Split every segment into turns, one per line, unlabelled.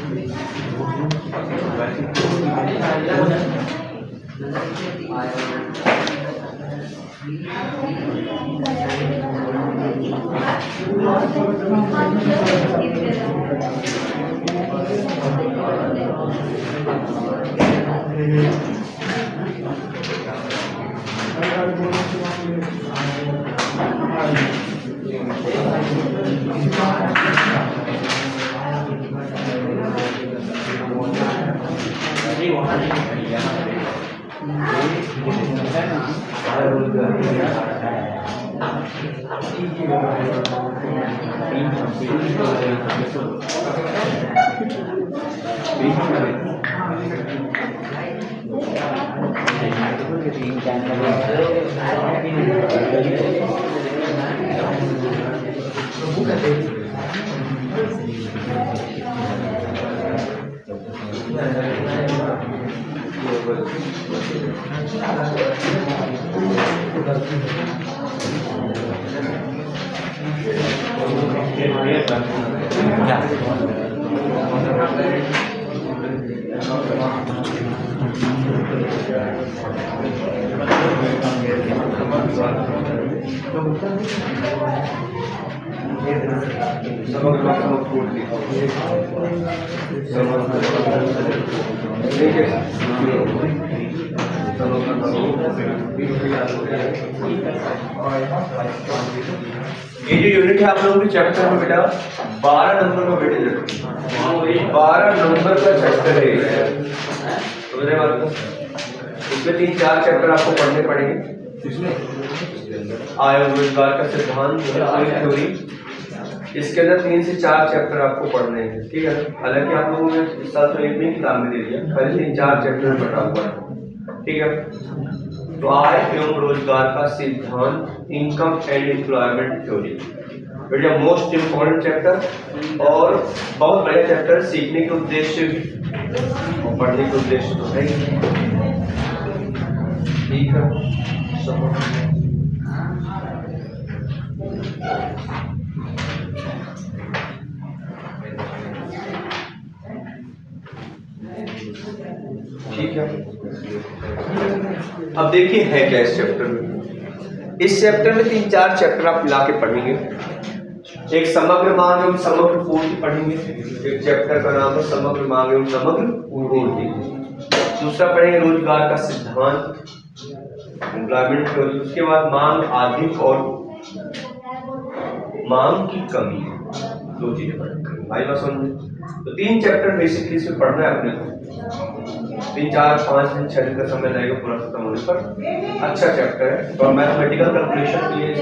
ये जो यूनिट है आप लोगों के चैप्टर में बेटा 12 नंबर का वेटेज रखो। 12 नंबर का चैप्टर है तो मेरे बात इसमें 3-4 चैप्टर आपको पढ़ने पड़ेंगे। इसमें आय और रोजगार का सिद्धांत थ्योरी, इसके अंदर 3 से 4 चैप्टर आपको पढ़ने हैं, ठीक है। हालांकि आप लोगों ने इस साल तो एक में किताब में दे दिया, पहले 3-4 चैप्टर पढ़ा हुआ है, ठीक है। तो आय एवं रोजगार का सिद्धांत, इनकम एंड एम्प्लॉयमेंट थ्योरी, बेटा मोस्ट इम्पोर्टेंट चैप्टर और बहुत बढ़िया चैप्टर, सीखने के उद्देश्य और पढ़ने के उद्देश्य तो है, ठीक है। ठीक है, अब देखिए है क्या इस चैप्टर में। इस चैप्टर में 3-4 चैप्टर आप मिला के पढ़ेंगे। एक समग्र मांग एवं समग्र पूर्ति पढ़ेंगे, एक चैप्टर का नाम है समग्र मांग एवं समग्र पूर्ति। दूसरा पढ़ेंगे रोजगार का सिद्धांत, एम्प्लॉयमेंट थ्योरी। उसके बाद मांग अधिक और मांग की कमी, 2 चीजें पढ़ेंगे भाई बस समझे। तो 3 चैप्टर बेसिकली इसमें पढ़ना है अपने को, 3-4-5 दिन 6 दिन का समय लगेगा पूरा खत्म होने पर। अच्छा चैप्टर है और मैथमेटिकल कैलकुलेशन के लिए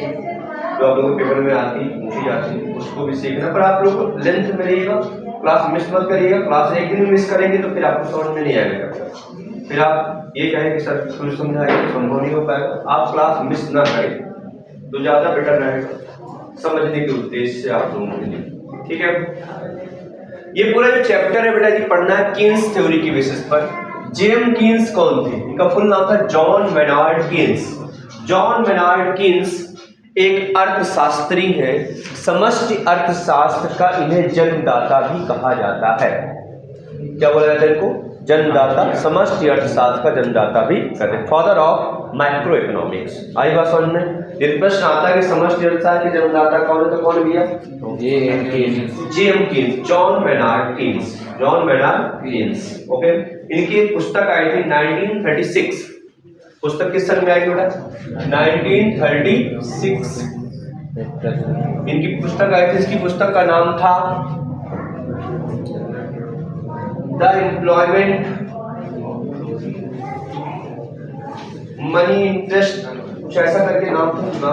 जो आप लोगों के पेपर में आती पूछी जाती है उसको भी सीखना, पर आप लोग लेंथ में रहिएगा, क्लास मिस मत करिएगा। क्लास एक दिन मिस करेंगे तो फिर आपको समझ में नहीं आएगा, फिर आप ये कहेंगे सर कुछ समझाएंगे तो संभव नहीं हो पाएगा। आप क्लास मिस ना करें तो ज्यादा बेटर रहेगा समझने के उद्देश्य से आप लोगों के लिए, ठीक है। ये पूरा जो चैप्टर है बेटा जी पढ़ना है कीन्स थ्योरी की बेसिस पर। जेम कीन्स कौन थे? इनका फुल नाम था John Maynard Keynes. John Maynard Keynes एक अर्थशास्त्री हैं, समष्टि अर्थशास्त्र का इन्हें जन्मदाता भी कहा जाता है। क्या बोला जाता है इनको? जन्मदाता, समष्टि अर्थशास्त्र का जन्मदाता भी कहते हैं, फादर ऑफ माइक्रो इकोनॉमिक्स। आई बात समझ में? यदि प्रश्न आता है कि समष्टि अर्थशास्त्र के जन्मदाता कौन है तो कौन भैया? जेम Keynes, John Maynard Keynes, John Maynard Keynes, okay. इनकी एक पुस्तक आई थी 1936। पुस्तक किस सन में आई बेटा? 1936 इनकी पुस्तक आई थी। इसकी पुस्तक का नाम था द एम्प्लॉयमेंट मनी इंटरेस्ट, कुछ ऐसा करके नाम था।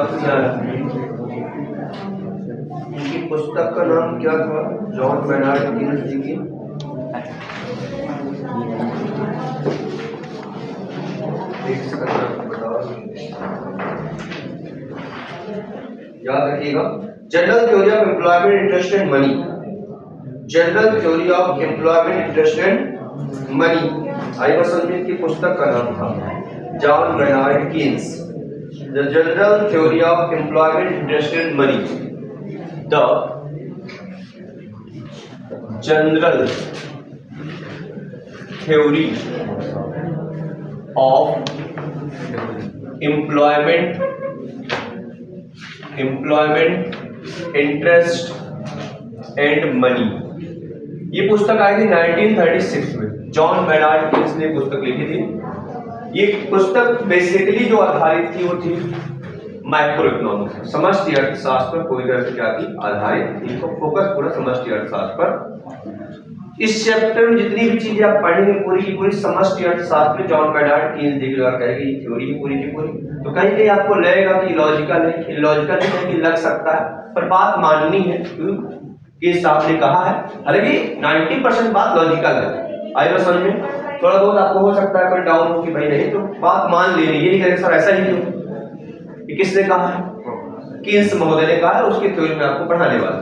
इनकी पुस्तक का नाम क्या था? जॉन मेनार्ड कीन्स जी की याद रखिएगा, general theory of employment interest and money. General theory of employment interest and money, आई बस की पुस्तक का नाम था John Maynard Keynes, the general theory of employment interest and money, the general theory of employment, interest and money. ये पुस्तक आई थी 1936 में। जॉन मेनार्ड कीन्स ने पुस्तक लिखी थी। ये पुस्तक बेसिकली जो आधारित थी वो थी माइक्रो इकोनॉमिक्स, समष्टि अर्थशास्त्र पर पूरी तरह से क्या थी, आधारित थी। तो फोकस पूरा समष्टि अर्थशास्त्र पर। इस चैप्टर में जितनी भी चीजें आप पढ़ेंगे पूरी की पूरी समष्टि अर्थशास्त्र में जॉन मेनार्ड कीन्स द्वारा कहेगी, ये थ्योरी है पूरी की पूरी। तो कहीं कहीं आपको लगेगा कि लॉजिकल है, इलॉजिकल भी कहीं लग सकता है, पर बात माननी है कि साहब ने कहा है। हालांकि 90% बात लॉजिकल है, आई समझ में। थोड़ा बहुत आपको हो सकता है कोई डाउन हो कि भाई नहीं, तो बात मान लेनी। ये नहीं करें सर ऐसा ही क्यों, कि किसने कहा है, कीन्स महोदय ने कहा है, उसकी थ्योरी में आपको पढ़ाने वाला।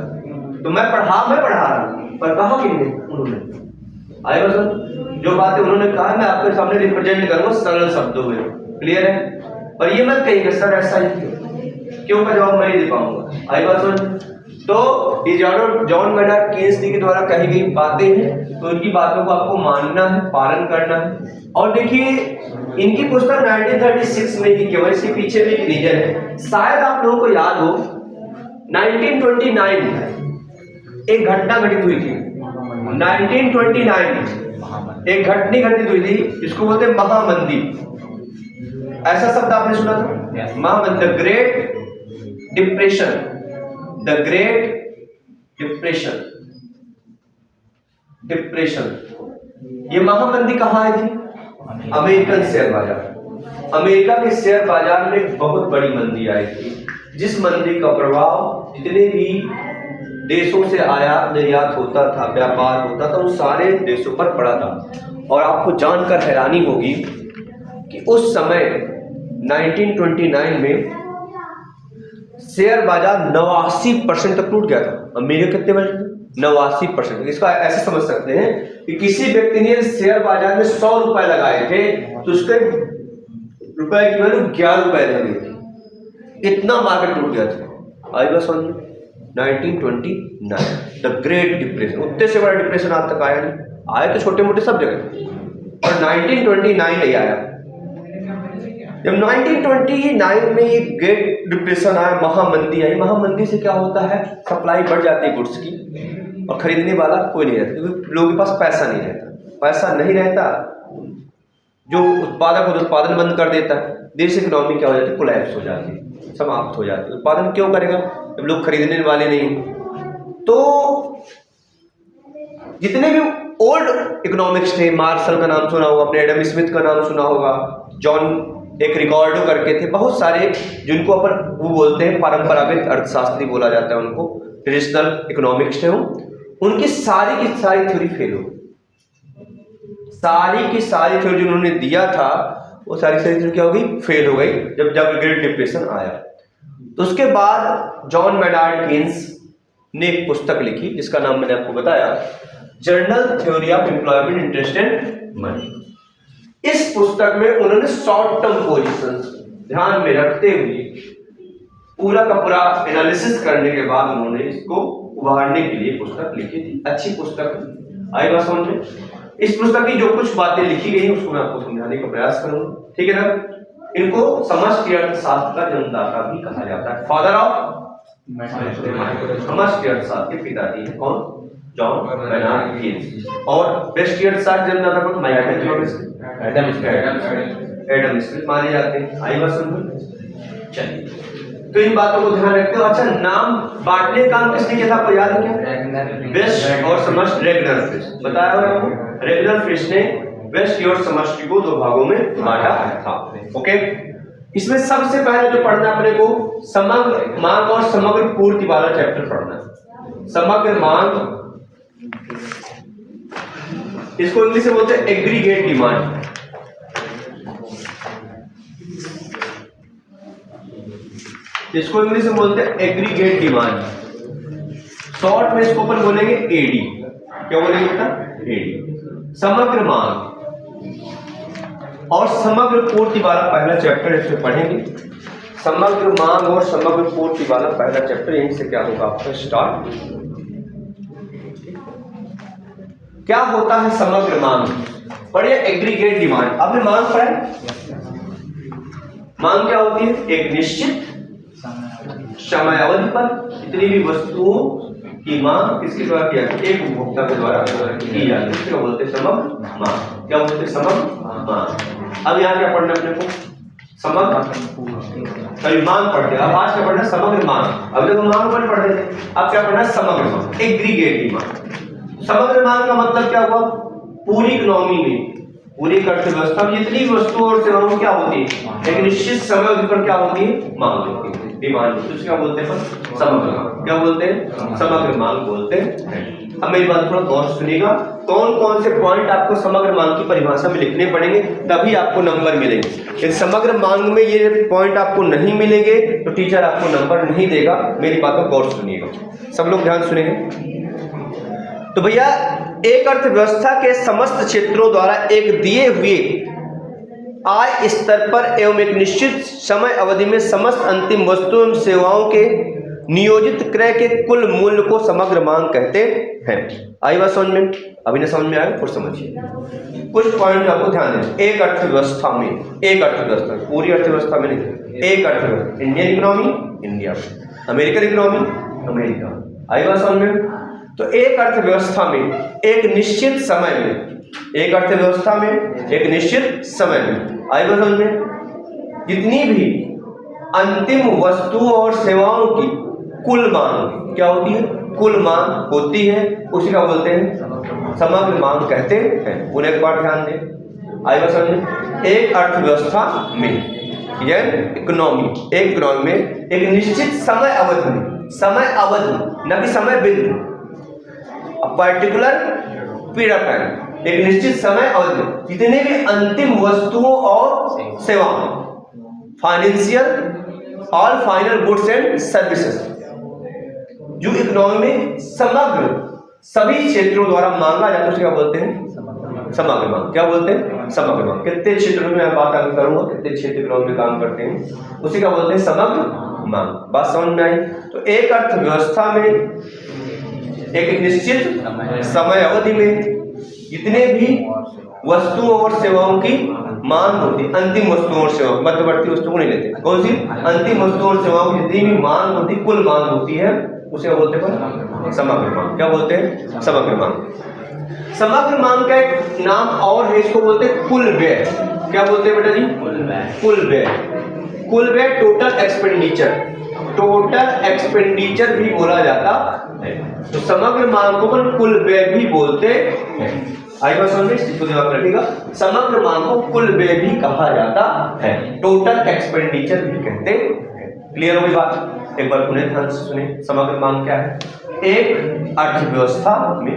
तो मैं पढ़ा रहा हूँ, पर कहा कि नहीं उन्होंने, आई सर जो बातें उन्होंने कहा मैं आपके सामने रिप्रेजेंट करूंगा सरल शब्दों में, क्लियर है। पर ये मत कहिएगा सर ऐसा ही क्यों का जवाब मैं नहीं दे पाऊंगा, आई सर। तो ये जॉन मेनार्ड कीन्स के द्वारा कही गई बातें हैं, तो इनकी बातों को आपको मानना है, पालन करना है। और देखिए इनकी पुस्तक 1936 में ही केवल, इसके पीछे भी एक रीजन है। शायद आप लोगों को याद हो 1929 एक घटना घटित हुई थी। 1929 एक घटना घटित हुई थी, इसको बोलते हैं महामंदी। ऐसा शब्द आपने सुना था, महामंदी, the Great Depression, the Great Depression. ये महामंदी कहाँ आई थी? अमेरिकन शेयर बाजार। अमेरिका के शेयर बाजार में बहुत बड़ी मंदी आई थी, जिस मंदी का प्रभाव जितने भी देशों से आयात निर्यात होता था, व्यापार होता था, उन सारे देशों पर पड़ा था। और आपको जानकर हैरानी होगी कि उस समय 1929 में शेयर बाजार 89% तक टूट गया था। अमेरिका कितने परसेंट? 89%। इसका ऐसे समझ सकते हैं कि किसी व्यक्ति ने शेयर बाजार में 100 रुपए लगाए थे, तो उसके रुपए की वैल्यू 11 रुपए रह गई थी, इतना मार्केट टूट गया था। आई बस 1929 द ग्रेट डिप्रेशन। उतने से बड़ा डिप्रेशन आज तक आया नहीं, आए तो छोटे मोटे सब जगह, और 1929 नहीं आया। जब 1929 में ये ग्रेट डिप्रेशन आया, महामंदी आई। महामंदी से क्या होता है, सप्लाई बढ़ जाती है गुड्स की, और खरीदने वाला कोई नहीं रहता, क्योंकि लोगों के पास पैसा नहीं रहता। पैसा नहीं रहता, जो उत्पादक हो उत्पादन बंद कर देता है, देश इकोनॉमी क्या हो जाती है, कोलैप्स हो जाती है, समाप्त हो जाती है। उत्पादन क्यों करेगा जब लोग खरीदने वाले नहीं। तो जितने भी ओल्ड इकोनॉमिक्स थे, मार्शल का नाम सुना होगा, अपने एडम स्मिथ का नाम सुना होगा, जॉन एक रिकॉर्डो करके थे, बहुत सारे जिनको अपन वो बोलते हैं परंपरागत अर्थशास्त्री बोला जाता है उनको, ट्रेडिशनल इकोनॉमिक्स थे वो, उनकी सारी की सारी थ्योरी फेल हो, सारी की सारी थ्योरी जो उन्होंने दिया था वो सारी थ्योरी क्या हो गई, फेल हो गई जब ग्रेट डिप्रेशन आया। तो उसके बाद जॉन मेनार्ड कीन्स ने एक पुस्तक लिखी जिसका नाम मैंने आपको बताया, journal theory of employment, interest and money. इस पुस्तक में उन्होंने शॉर्ट टर्म पोजीशंस ध्यान में रखते हुए पूरा का पूरा एनालिसिस करने के बाद उन्होंने इसको उभारने के लिए पुस्तक लिखी थी। अच्छी पुस्तक आई बात समझ में। इस पुस्तक की जो कुछ बातें लिखी गई उसको मैं आपको समझाने का प्रयास करूंगा, ठीक है ना। इनको समष्टि अर्थशास्त्र का जन्मदाता भी कहा जाता है, फादर ऑफ समष्टि अर्थशास्त्र के पिताजी है कौन, जॉन मेनार्ड कीन्स। और व्यष्टि अर्थशास्त्र जन्मदाता को एडम स्मिथ माने जाते हैं। आई बात समझ। चलिए तो इन बातों को ध्यान रखते हो। अच्छा, नाम बांटने का काम किसने किया था आपको याद है क्या? व्यष्टि और समष्टि, रेगुलर फिश बताया हुआ है। रेगुलर फिश ने व्यष्टि और समष्टि को दो भागों में बांटा था। ओके, इसमें सबसे पहले जो पढ़ना अपने को समग्र मांग और समग्र पूर्ति वाला चैप्टर पढ़ना। समग्र मांग, इसको इंग्लिश में बोलते हैं एग्रीगेट डिमांड। इसको इंग्लिश में बोलते हैं एग्रीगेट डिमांड, शॉर्ट में इसको अपन बोलेंगे एडी। क्या बोलेंगे बेटा? एडी। समग्र मांग और समग्र पूर्ति वाला पहला चैप्टर इसमें पढ़ेंगे। समग्र मांग और समग्र पूर्ति वाला पहला चैप्टर यहीं से क्या होगा आपका स्टार्ट। क्या होता है समग्र मांग? पढ़िए एग्रीगेट डिमांड, आपने मांग पढ़ा है? मांग क्या होती है? एक निश्चित समय अवधि पर जितनी भी वस्तुओं की मांग किसके द्वारा किया जाती है? एक उपभोक्ता के द्वारा की जाती है, इसको बोलते हैं समग्र मांग। क्या बोलते हैं? समग्र मांग। अब यहाँ क्या पढ़ना अपने को? समग्र, कभी मांग पढ़ते, अब आज क्या पढ़ना? समग्र मांग। अब देखो मांग पर पढ़ रहे थे, अब क्या पढ़ना? समग्र मांग, एग्रीगेट डिमांड। समग्र मांग का मतलब क्या हुआ? पूरी इकोनॉमी में, पूरी अर्थव्यवस्था में जितनी वस्तुओं और सेवाओं क्या होती है, एक निश्चित समय अवधि पर क्या होती है? मांग होती है, डिमांड। तो क्या बोलते हैं? समग्र मांग। क्या बोलते हैं? समग्र मांग बोलते हैं। अब मेरी बात थोड़ा गौर से सुनिएगा, कौन कौन से पॉइंट आपको समग्र मांग की परिभाषा में लिखने पड़ेंगे, तभी आपको नंबर मिलेंगे। यदि समग्र मांग में ये पॉइंट आपको नहीं मिलेंगे तो टीचर आपको नंबर नहीं देगा। मेरी बात को गौर सुनिएगा, सब लोग ध्यान सुनेंगे। तो भैया, एक अर्थव्यवस्था के समस्त क्षेत्रों द्वारा एक दिए हुए आय स्तर पर एवं एक निश्चित समय अवधि में समस्त अंतिम वस्तुओं एवं सेवाओं के नियोजित क्रय के कुल मूल्य को समग्र मांग कहते हैं। आई बात समझ में? अभी ना समझ में आया और समझिए, कुछ पॉइंट आपको ध्यान दें। एक अर्थव्यवस्था में, एक अर्थव्यवस्था, पूरी अर्थव्यवस्था में नहीं, एक अर्थव्यवस्था, Indian economy India, American economy America. आई बात समझ में? तो एक अर्थव्यवस्था में एक निश्चित समय में, एक अर्थव्यवस्था में एक निश्चित समय में, आई बात समझ में, जितनी भी अंतिम वस्तुओं और सेवाओं की कुल मांग क्या होती है? कुल मांग होती है, उसी का बोलते हैं समग्र मांग कहते हैं। उन्हें एक बार ध्यान दें, आई बात समझ में? एक अर्थव्यवस्था में या इकोनॉमी, एक इकोनॉमी में एक निश्चित समय अवधि में, समय अवधि न कि समय बिंदु, पर्टिकुलर पीरियड ऑफ टाइम, एक निश्चित समय अवधि में जितने भी अंतिम वस्तुओं और सेवाओं, financial all final goods and services, जो इकोनॉमी में समग्र सभी क्षेत्रों द्वारा मांगा जाता है, उसको क्या बोलते हैं? समग्र मांग। क्या बोलते हैं? समग्र मांग। कितने क्षेत्रों में मैं बात आगे करूंगा, कितने क्षेत्र इकोनॉमी में काम करते हैं, उसी का बोलते हैं समग्र मांग। बात समझ में आई? तो एक अर्थव्यवस्था में एक निश्चित समय अवधि में जितने भी वस्तुओं और सेवाओं की मांग होती है, अंतिम वस्तुओं और सेवाओं, मध्यवर्ती वस्तुओं को नहीं लेते, कौन सी? अंतिम वस्तुओं और सेवाओं की जितनी भी मांग होती, कुल मांग होती है, उसे बोलते हैं समग्र मांग। क्या बोलते हैं? समग्र मांग। समग्र मांग का एक नाम और है, इसको बोलते हैं कुल व्यय। क्या बोलते हैं बेटा जी? कुल व्यय। कुल व्यय टोटल एक्सपेंडिचर, टोटल एक्सपेंडिचर भी बोला जाता है। तो समग्र मांग को कुल व्यय भी बोलते हैं। आई बात समझ में? इसको दिमाग रखिएगा, समग्र मांग को कुल व्यय भी कहा जाता है, टोटल एक्सपेंडिचर भी कहते हैं। क्लियर होगी बात? एक बार पुनः ध्यान से सुने, समग्र मांग क्या है? एक अर्थव्यवस्था में,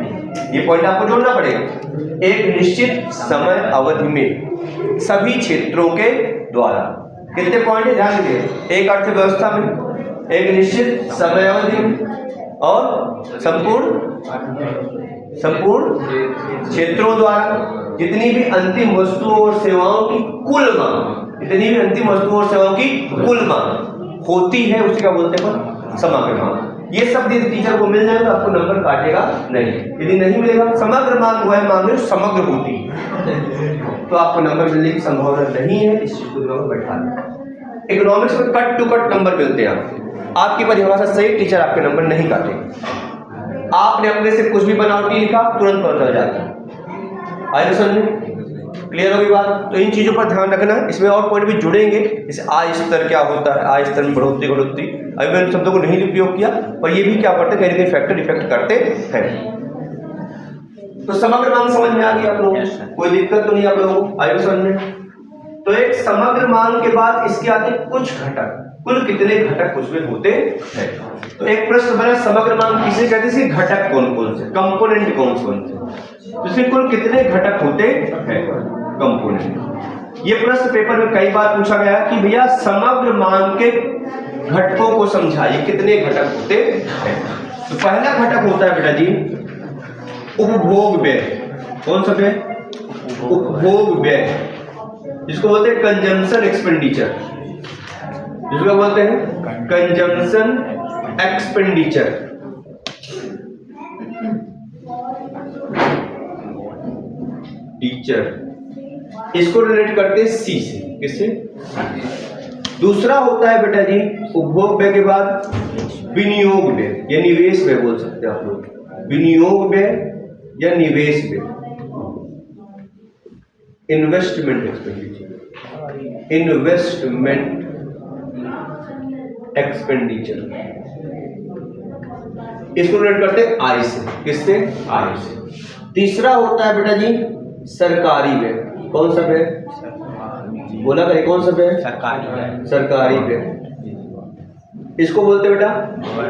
ये पॉइंट आपको जोड़ना पड़ेगा, एक निश्चित समय अवधि में सभी क्षेत्रों के द्वारा, कितने पॉइंट है ध्यान दीजिए, एक अर्थव्यवस्था में एक निश्चित समय अवधि में और संपूर्ण क्षेत्रों द्वारा जितनी भी अंतिम वस्तुओं और सेवाओं की कुल मांग, जितनी भी अंतिम वस्तुओं और सेवाओं की कुल मांग होती है, उसे क्या बोलते हैं? समग्र मांग। ये सब यदि टीचर को मिल जाए तो आपको नंबर काटेगा नहीं, यदि नहीं मिलेगा, समग्र मांग वह मांग है समग्र होती है, तो आपको नंबर मिलने की संभावना नहीं है। इस चीज को दिमाग में बैठा लें। इकोनॉमिक्स में कट टू कट नंबर मिलते हैं, आपकी परिभाषा सही, टीचर आपके नंबर नहीं काटेंगे। आपने अपने से कुछ भी बनावटी लिखा, तुरंत पता चल जाता है। आइए समझ क्लियर होगी बात? तो इन चीजों पर ध्यान रखना। इसमें और पॉइंट भी जुड़ेंगे, जैसे आय स्तर क्या होता है, आय स्तर में बढ़ोतरी घटोतरी, अभी मैंने शब्दों को नहीं उपयोग किया, पर ये भी क्या करते हैं, कहीं ना कहीं फैक्टर इफेक्ट करते हैं। तो समग्र मांग समझ में आ गई आप लोगों को? कोई दिक्कत तो नहीं आप लोगों को? आयु समझ में? तो एक समग्र मांग के बाद इसके आते कुछ घटक, कुल कितने घटक उसमें होते हैं। तो एक प्रश्न बना, समग्र मांग किसे कहते हैं? घटक कौन कौन से, कंपोनेंट कौन कौन से, इसमें कुल कितने घटक होते हैं, कंपोनेंट। ये प्रश्न पेपर में कई बार पूछा गया कि भैया समग्र मांग के घटकों को समझाइए, कितने घटक होते हैं। तो पहला घटक होता है बेटा जी उपभोग व्यय। कौन सा व्यय? उपभोग व्यय, जिसको बोलते हैं कंजम्पशन एक्सपेंडिचर, जिसको बोलते हैं कंजम्पशन एक्सपेंडिचर। इसको रिलेट करते हैं सी से, किससे? दूसरा होता है बेटा जी उपभोग व्यय के बाद विनियोग व्यय या निवेश व्यय बोल सकते हैं आप लोग, विनियोग व्यय या निवेश व्यय, इन्वेस्टमेंट एक्सपेंडिचर, इन्वेस्टमेंट एक्सपेंडिचर, इसको रिलेट करते हैं आई से, किससे? आई से। तीसरा होता है बेटा जी सरकारी व्यय, कौन सा व्यय? बोला कहीं कौन सा व्यय?
सरकारी व्यय।
सरकारी व्यय, इसको बोलते हैं बेटा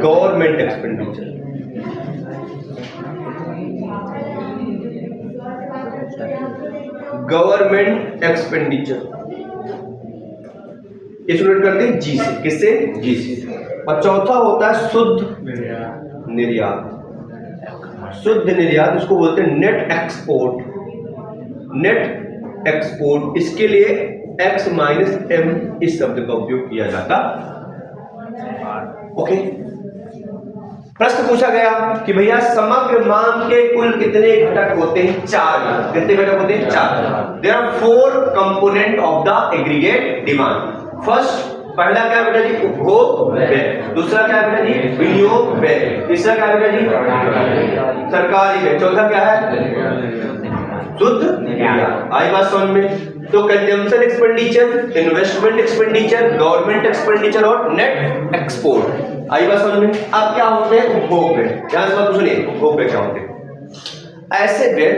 गवर्नमेंट एक्सपेंडिचर। गवर्नमेंट एक्सपेंडिचर, इसको रिलेट करते हैं जी से, किससे? जी से। और चौथा होता है शुद्ध निर्यात, शुद्ध निर्यात, इसको बोलते हैं नेट एक्सपोर्ट, नेट एक्सपोर्ट। इसके लिए x माइनस एम इस शब्द का उपयोग किया जाता। ओके, प्रश्न पूछा गया कि भैया समग्र मांग के कुल कितने घटक होते हैं? 4। कितने घटक होते हैं? 4। There are 4 component of the aggregate demand. First, पहला क्या है बेटा जी? उपभोग व्यय। दूसरा क्या है बेटा जी? विनियोग व्यय। तीसरा क्या है बेटा जी? सरकारी व्यय। चौथा क्या है? शुद्ध निर्यात। आई बात समझ में? तो consumption expenditure, investment expenditure, government expenditure और नेट एक्सपोर्ट। आई बात समझ में? अब क्या होते हैं उपभोग व्यय? ध्यान से बात सुनिए, उपभोग व्यय क्या होते हैं? ऐसे व्यय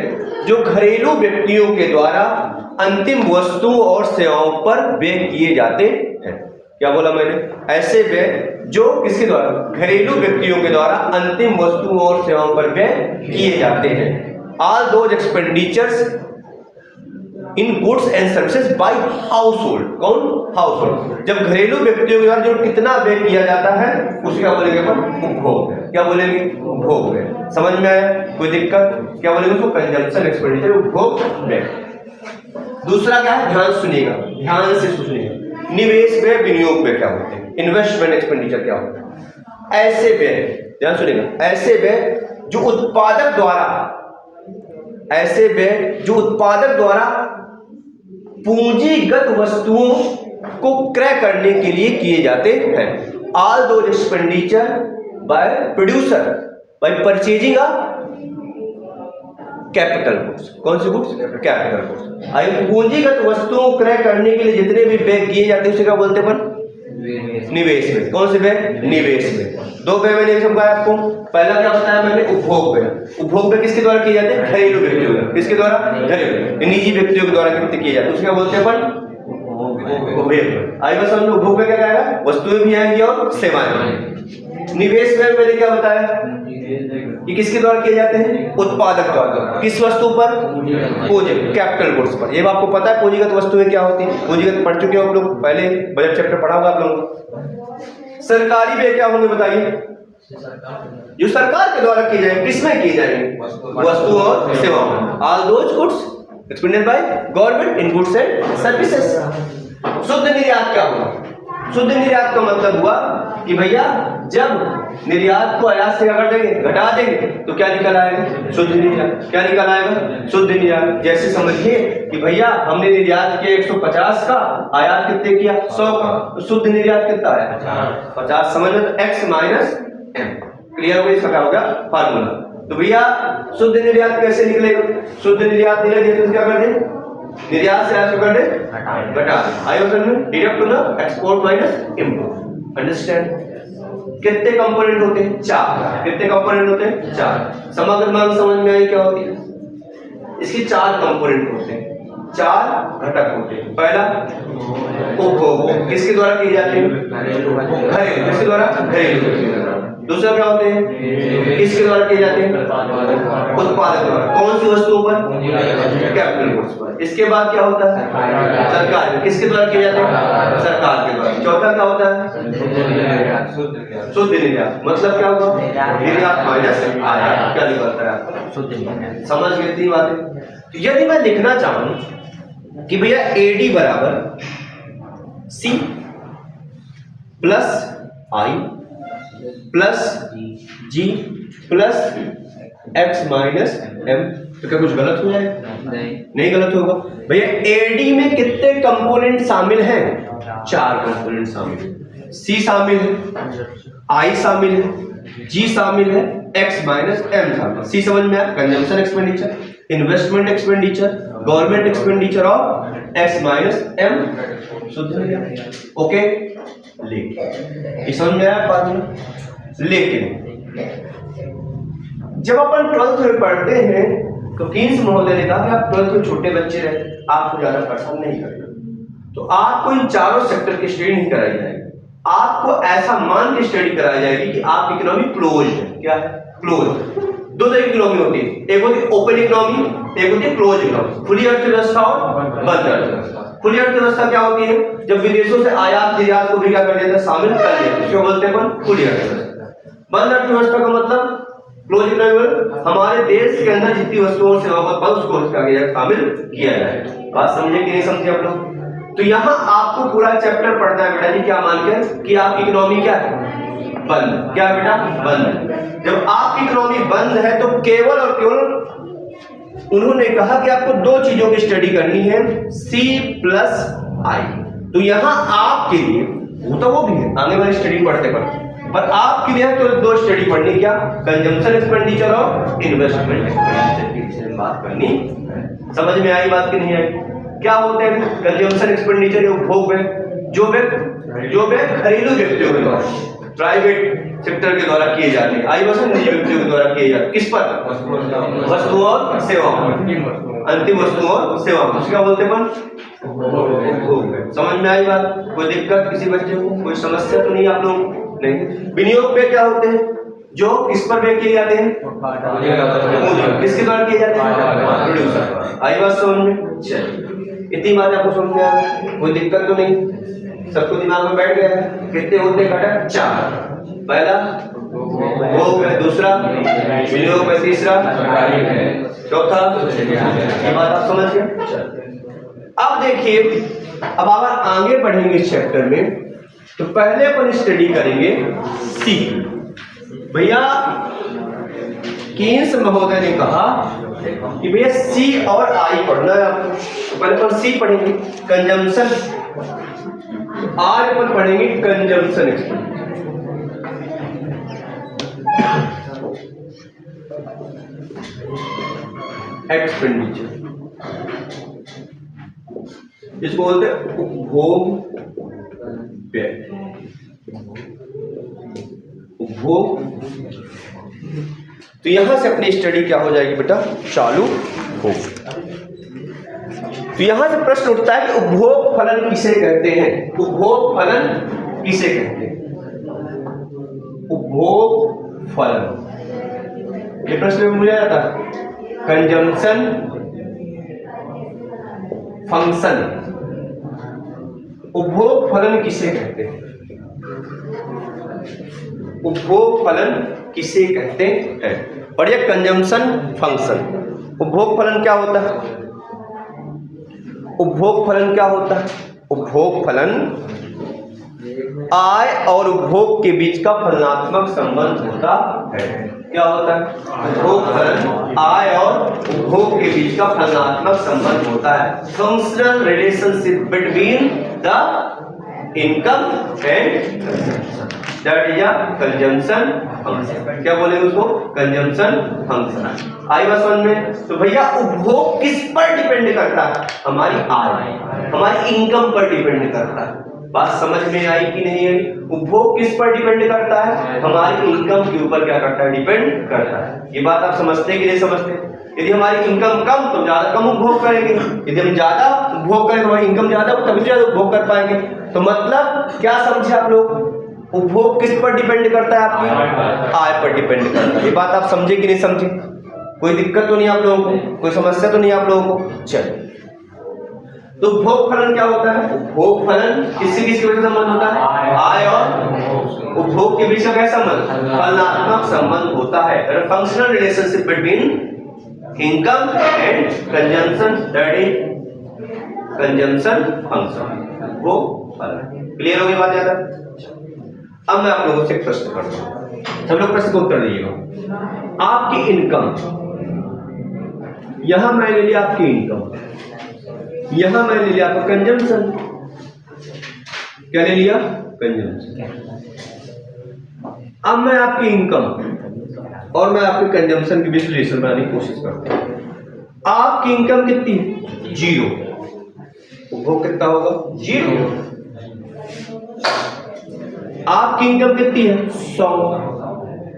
जो घरेलू व्यक्तियों के द्वारा अंतिम वस्तुओं और सेवाओं पर व्यय किए जाते हैं। क्या बोला मैंने? ऐसे व्यय जो किसके द्वारा? घरेलू व्यक्तियों के द्वारा अंतिम वस्तुओं और सेवाओं पर व्यय किए जाते हैं। All those expenditures in goods and services by household। कौन? हाउसहोल्ड। जब घरेलू व्यक्तियों के द्वारा जो कितना व्यय किया जाता है उसे क्या बोलेंगे अपन? उपभोग। क्या बोलेंगे? उपभोग व्यय। समझ में आया? कोई दिक्कत? क्या बोलेंगे उसको? कंजम्पशन एक्सपेंडिचर, उपभोग व्यय। दूसरा क्या है? ध्यान सुनिएगा, ध्यान से सुनिएगा। निवेश व्यय, विनियोग व्यय क्या होते हैं? इन्वेस्टमेंट एक्सपेंडिचर क्या होता है? ऐसे व्यय, ध्यान सुनिएगा, ऐसे व्यय जो उत्पादक द्वारा, ऐसे व्यय जो उत्पादक द्वारा पूंजीगत वस्तुओं को क्रय करने के लिए किए जाते हैं। All those expenditure by producer by purchasing a capital goods. कौन सी गुड्स? Capital goods. आई पूंजीगत वस्तुओं को क्रय करने के लिए जितने भी व्यय किए जाते हैं उसे क्या बोलते हैं अपन? निवेश व्यय। कौन से व्यय? निवेश व्यय। 2 व्यय मैंने समझाया आपको। पहला क्या बताया मैंने? उपभोग व्यय। उपभोग व्यय किसके द्वारा किए जाते हैं? घरेलू व्यक्तियों द्वारा। किसके द्वारा? घरेलू, निजी व्यक्तियों के द्वारा कितने किए जाते हैं उसे क्या बोलते हैं अपन? उपभोग व्यय। आई बस हम उपभोग व्यय क्या कहेगा? वस्तुएं भी आएंगी और सेवाएं। निवेश व्यय मैंने क्या बताया? ये किसके द्वारा किए जाते हैं? उत्पादक द्वारा। किस वस्तु पर? पूंजीगत, कैपिटल गुड्स पर। ये आपको पता है पूंजीगत वस्तुएं क्या होती हैं? पूंजीगत पढ़ चुके हो आप लोग, पहले बजट चैप्टर पढ़ा होगा आप लोग। सरकारी व्यय क्या होंगे बताइए? जो सरकार के द्वारा किए जाएंगे। किसमें किए जाएंगे? वस्तु और सेवाओं। All those goods expanded by government in goods and services. शुद्ध निर्यात क्या हुआ? शुद्ध निर्यात का मतलब हुआ कि भैया जब निर्यात को आयात से क्या कर देंगे? घटा देंगे, तो क्या निकल आएगा? शुद्ध निर्यात। क्या निकल आएगा? शुद्ध निर्यात। जैसे समझिए कि भैया हमने निर्यात किया 150 का, आयात कितने किया? 100 का, तो शुद्ध निर्यात कितना आया? 50। समझ में? x minus M. क्लियर हो गया? इसका क्या होगा? फार्मूला। तो भैया शुद्ध निर्यात कैसे निकलेगा? शुद्ध निर्यात निकलेगी तो क्या कर दें? निर्यात से आयात कर दे, घटा दे। आई ऑप्शन में deduct to the export minus import. Understand? कितने कंपोनेंट होते हैं? 4। कितने कंपोनेंट होते हैं? 4। समग्र मांग समझ में आई क्या होती है? इसके 4 कंपोनेंट होते हैं, 4 घटक होते हैं। पहला उपभोग, किसके द्वारा किए जाते हैं? घरेलू। किसके द्वारा? घरेलू। दूसरा क्या होते हैं? किसके द्वारा किए जाते हैं? उत्पादक द्वारा। कौन सी वस्तुओं पर? कैपिटल गुड्स पर। इसके बाद क्या होता है? सरकार। किसके द्वारा किए जाते हैं? सरकार के द्वारा। चौथा क्या होता है? शुद्ध निर्यात। मतलब क्या होगा? निर्यात माइनस आयात। क्या निकलता है? शुद्ध निर्यात। समझ गए इतनी बातें? तो यदि मैं लिखना चाहूं कि भैया AD बराबर C plus I plus G plus X minus M तो क्या कुछ गलत हो जाएगा? नहीं गलत होगा। भैया एडी में कितने कंपोनेंट शामिल हैं? 4 कंपोनेंट शामिल है। सी शामिल है, आई शामिल है, जी शामिल है, एक्स माइनस एम शामिल। सी समझ में आया? Consumption expenditure, investment expenditure, government expenditure और एक्स माइनस एम शुद्ध हो गया। ओके, लेकिन समझ में आया बात में? लेकिन जब अपन 12th में पढ़ते हैं तो कीन्स महोदय ने कहा कि आप 12th में छोटे बच्चे रहे, आपको ज्यादा परेशान नहीं करना, तो आपको इन चारों सेक्टर की स्टडी नहीं कराई जाएगी। आपको ऐसा मान के स्टडी कराई जाएगी कि आपकी इकोनॉमी क्लोज है। क्या है? क्लोज। दो तरह की इकोनॉमी होती है, एक होती है ओपन इकोनॉमी, एक होती है क्लोज इकोनॉमी। खुली अर्थव्यवस्था और बंद अर्थव्यवस्था। खुली अर्थव्यवस्था क्या होती है? जब विदेशों से आयात निर्यात को भी क्या कर देते हैं? शामिल कर देते हैं। क्या बोलते हैं अपन? खुली अर्थव्यवस्था। बंद अर्थव्यवस्था का मतलब क्लोज इकोनॉमी, हमारे देश के अंदर जितनी वस्तुओं और सेवाओं का उसको शामिल किया जाए। बात समझे कि नहीं समझे आप लोग? तो यहाँ आपको पूरा चैप्टर पढ़ना है बेटा जी, क्या मान के कि आपकी इकोनॉमी क्या है? बंद। क्या बेटा? बंद। जब आपकी इकोनॉमी बंद है तो केवल और केवल उन्होंने कहा कि आपको 2 चीजों की स्टडी करनी है, C प्लस I। तो यहाँ आपके लिए वो भी है आने वाली स्टडी पढ़ते पढ़ते, पर आपके लिए तो 2 स्टडी पढ़नी। क्या? कंजम्पशन एक्सपेंडिचर और इन्वेस्टमेंट एक्सपेंडिचर की विषय में बात करनी। समझ में आई बात कि नहीं आई? क्या होते हैं कंजम्पशन एक्सपेंडिचर? उपभोग है जो वे घरेलू व्यक्तियों के द्वारा, प्राइवेट सेक्टर के द्वारा किए जाते हैं। आई वसन निजी व्यक्तियों के द्वारा किए जाते हैं। किस पर? वस्तु और सेवाओं, अंतिम वस्तु और सेवाओं। क्या बोलते हैं? उपभोग है। समझ में आई बात? कोई दिक्कत किसी बच्चे को? कोई समस्या तो नहीं आप लोग? नहीं। विनियोग पे क्या होते हैं? जो किस पर व्यय किए जाते हैं? किसके द्वारा किए जाते हैं? प्रोड्यूसर। आई बात समझ में? चलिए, इतनी बात आपको समझ में आ गई? कोई दिक्कत तो नहीं? सबको दिमाग में बैठ गया? कितने होते हैं घटक? 4। पहला उपभोग है, दूसरा विनियोग है, तीसरा चौथा। ये बात आप समझ गए? अब देखिए, अब आप आगे बढ़ेंगे इस चैप्टर में, तो पहले अपन स्टडी करेंगे सी। भैया कीन्स महोदय ने कहा कि भैया सी और आई पढ़ना है आपको। तो पहले अपन सी पढ़ेंगे, कंजम्पशन। आज अपन पढ़ेंगे कंजम्पशन एक्सपेंडिचर। इसको बोलते हैं उपभोग व्यय। उपभोग। तो यहां से अपनी स्टडी क्या हो जाएगी बेटा? चालू हो। तो यहां से प्रश्न उठता है कि उपभोग फलन किसे कहते हैं? उपभोग फलन किसे कहते हैं? उपभोग फलन, ये प्रश्न में मुझे आता है। कंजम्पशन फंक्शन, उपभोग फलन किसे कहते हैं? उपभोग फलन किसे कहते हैं? और ये कंजम्पशन फंक्शन। उपभोग फलन क्या होता है? उपभोग फलन क्या होता है? उपभोग फलन आय और उपभोग के बीच का फलनात्मक संबंध होता है। क्या होता है? उपभोग फलन आय और उपभोग के बीच का फलनात्मक संबंध होता है। Functional relationship between the income and that is a consumption function. क्या बोलेंगे उसको? Consumption function. आई बात समझ में? तो भैया उपभोग किस पर डिपेंड करता है? हमारी आय, हमारी इनकम पर डिपेंड करता है। बात समझ में आई कि नहीं आई? उपभोग किस पर डिपेंड करता है? हमारी इनकम के ऊपर क्या करता है? डिपेंड करता है। ये बात आप समझते कि नहीं समझते? यदि हमारी इनकम कम तो ज्यादा कम उपभोग करेंगे, यदि हम ज्यादा उपभोग करें तो हमारी इनकम ज्यादा हो तभी ज्यादा उपभोग कर पाएंगे। तो मतलब क्या समझे आप लोग? उपभोग किस पर डिपेंड करता है? आपकी आय पर डिपेंड करता है। ये बात आप समझे कि नहीं समझे? कोई दिक्कत तो नहीं आप लोगों को? कोई समस्या तो नहीं आप लोगों को? चलिए, तो उपभोग फलन क्या होता है? उपभोग फलन किससे किसके बीच संबंध होता है? आय और उपभोग के बीच का क्या संबंध? फलनात्मक संबंध होता है। Functional relationship between income and consumption, that is consumption function. वो फलन। क्लियर हो गई बात? ज्यादा? अब मैं आप लोगों से एक प्रश्न करता हूं, सब लोग प्रश्न को उत्तर दीजिएगा। आपकी इनकम यहां मैं ले लिया आपकी इनकम, यहां मैं ले लिया आपका कंजम्पशन। क्या ले लिया? कंजम्पशन। अब मैं आपकी इनकम और मैं आपके कंजम्पशन के बीच रिलेशन बनाने की कोशिश करता हूं। आपकी इनकम कितनी? 0। उपभोग कितना होगा? 0। आपकी इनकम कितनी है? 100।